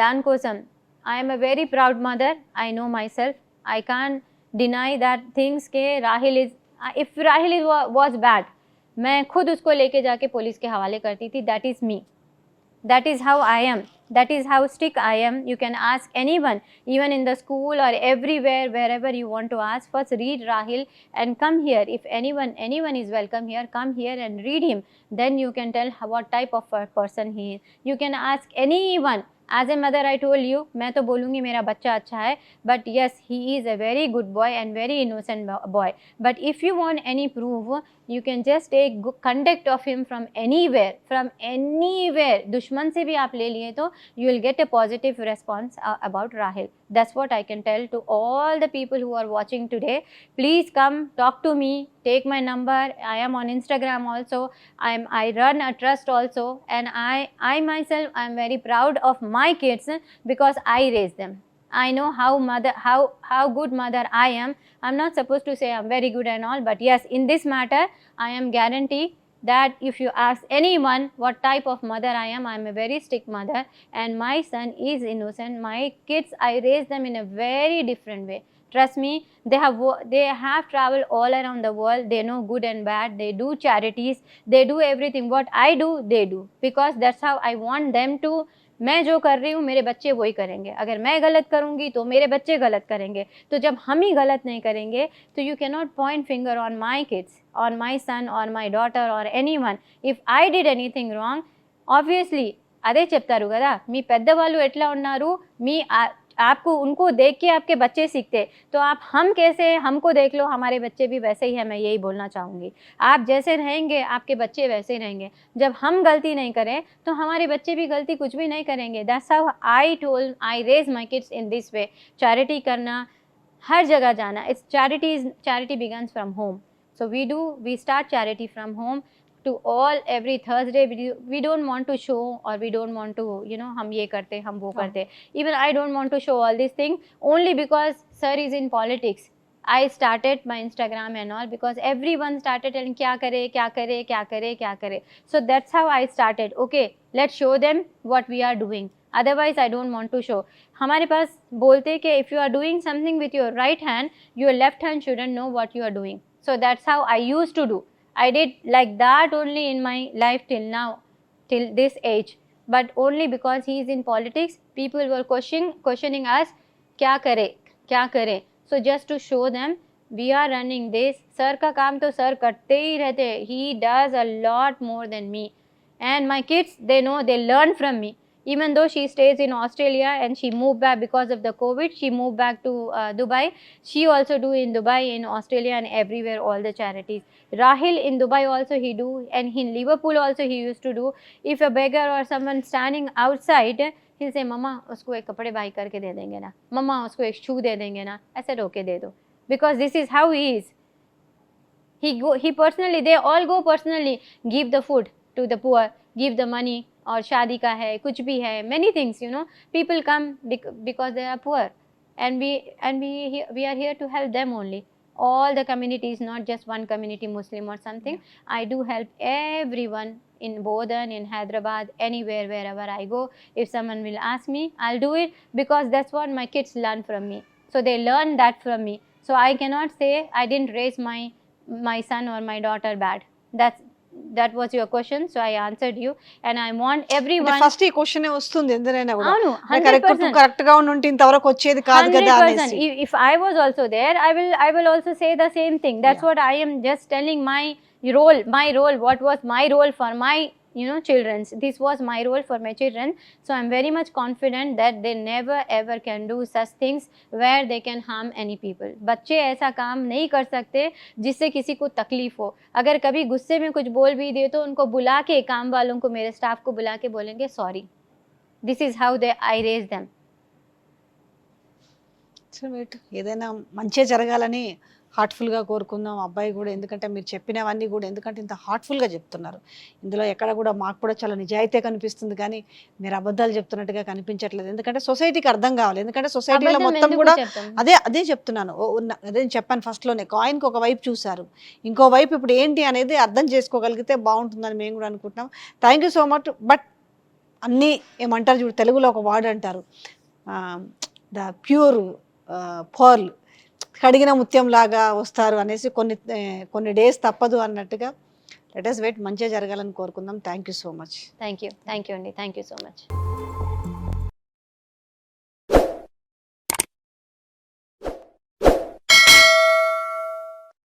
దానికోసం I am a very proud mother. I know myself. I can deny that things के Rahil is, if Rahil is was bad, मैं खुद उसको लेके जाके पुलिस के हवाले करती थी. That is me. That is how I am. That is how strict I am. You can ask anyone, even in the school or everywhere, wherever you want to ask. First read Rahil and come here. If anyone is welcome here, come here and read him. Then you can tell what type of a person he is. You can ask anyone. As a mother I told you, मैं तो बोलूँगी मेरा बच्चा अच्छा है, but yes, he is a very good boy and very innocent boy. But if you want any proof, you can just take conduct of him from anywhere. दुश्मन से भी आप ले लिए तो you will get a positive response about Rahil. That's what I can tell to all the people who are watching today. Please come talk to me. Take my number. I am on Instagram also. I run a trust also, and I myself I am very proud of my kids because I raised them. I know how good mother I am. I'm not supposed to say I'm very good and all, but yes, in this matter I am guarantee that if you ask anyone what type of mother I am a very strict mother, and my son is innocent. My kids, I raise them in a very different way. Trust me, they have traveled all around the world. They know good and bad. They do charities. They do everything. What I do, they do. Because that's how I want them to. मैं जो कर रही हूँ मेरे बच्चे वही करेंगे. अगर मैं गलत करूँगी तो मेरे बच्चे गलत करेंगे. तो जब हम ही गलत नहीं करेंगे तो you cannot point finger on my kids, on my son, or my daughter, or anyone. If I did anything wrong, obviously అదే చెప్తారు కదా, మీ పెద్దవాళ్ళు ఎట్లా ఉన్నారు, మీ आपको उनको देख के आपके बच्चे सीखते. तो आप हम कैसे, हमको देख लो, हमारे बच्चे भी वैसे ही हैं. मैं यही बोलना चाहूँगी. आप जैसे रहेंगे आपके बच्चे वैसे रहेंगे. जब हम गलती नहीं करें तो हमारे बच्चे भी गलती कुछ भी नहीं करेंगे. That's how I raise my kids in this way. Charity करना, हर जगह जाना. It's charity begins from home. So we start charity from home to all every Thursday we don't want to show, or we don't want to, you know, hum ye karte, hum wo karte. Even I don't want to show all these things, only because sir is in politics. I started my Instagram and all because everyone started telling kya kare, kya kare, kya kare, kya kare. So that's how I started. Okay, let's show them what we are doing. Otherwise I don't want to show. हमारे पास बोलते कि if you are doing something with your right hand, your left hand shouldn't know what you are doing. So that's how I used to do. I did like that only in my life till now, till this age. But only because he is in politics, people were questioning us, क्या करे, क्या करे. So just to show them, we are running this. Sir का काम तो sir करते ही रहते. He does a lot more than me. And my kids, they know, they learn from me. Even though she stays in Australia and she moved back because of the COVID, she moved back to Dubai. She also do in Dubai, in Australia and everywhere, all the charities. Rahil in Dubai also he do, and in Liverpool also he used to do. If a beggar or someone standing outside, he'll say, "Mama, उसको एक कपड़े buy करके दे देंगे ना? Mama, उसको एक shoe दे देंगे ना?" ऐसे रोके दे दो. Because this is how he is. He personally, they all go personally, give the food to the poor, give the money. और शादी का है, कुछ भी है, many things, you know, people come because they are poor, and we are here to help them only. All the communities, not just one community, Muslim or something. I do help everyone in Bodhan, in Hyderabad, anywhere, wherever I go. If someone will ask me, I'll do it, because that's what my kids learn from me. So they learn that from me. So I cannot say I didn't raise my son or my daughter bad. That was your question, so I answered you, and I want everyone. First ఈ question వస్తుంది ఎందుకైనా కూడా అవును, correct గా ఉంటే ఇంతవరకు వచ్చేది కాదు కదా 100%. అనేసి. If I was also there, I will also say the same thing. That's what I am just telling my role. What was my role for my, you know, children. This was my role for my children. So I'm very much confident that they never ever can do such things where they can harm any people. बच्चे ऐसा काम नहीं कर सकते जिससे किसी को तकलीफ हो. अगर कभी गुस्से में कुछ बोल भी दिए तो उनको बुला के, काम वालों को, मेरे स्टाफ को बुला के बोलेंगे sorry. This is how I raise them. ఏదైనా మంచిగా జరగాలని హార్ట్ఫుల్గా కోరుకుందాం అబ్బాయి కూడా. ఎందుకంటే మీరు చెప్పినవన్నీ కూడా, ఎందుకంటే ఇంత హార్ట్ఫుల్గా చెప్తున్నారు, ఇందులో ఎక్కడ కూడా మాకు కూడా చాలా నిజాయితీ కనిపిస్తుంది, కానీ మీరు అబద్ధాలు చెప్తున్నట్టుగా కనిపించట్లేదు. ఎందుకంటే సొసైటీకి అర్థం కావాలి. ఎందుకంటే సొసైటీలో మొత్తం కూడా అదే చెప్తున్నాను. అదే చెప్పాను ఫస్ట్లోనే, కాయిన్కి ఒక వైపు చూశారు, ఇంకో వైపు ఇప్పుడు ఏంటి అనేది అర్థం చేసుకోగలిగితే బాగుంటుందని మేము కూడా అనుకుంటున్నాం. Thank you so much. But అన్నీ ఏమంటారు చూడు, తెలుగులో ఒక వర్డ్ అంటారు, ద ప్యూర్ పర్ల్, కడిగిన ముత్యం లాగా వస్తారు అనేసి. కొన్ని డేస్ తప్పదు అన్నట్టుగా. Let us wait. మంచిగా జరగాలని కోరుకుందాం. Thank you so much. Thank you అండి. Thank you so much.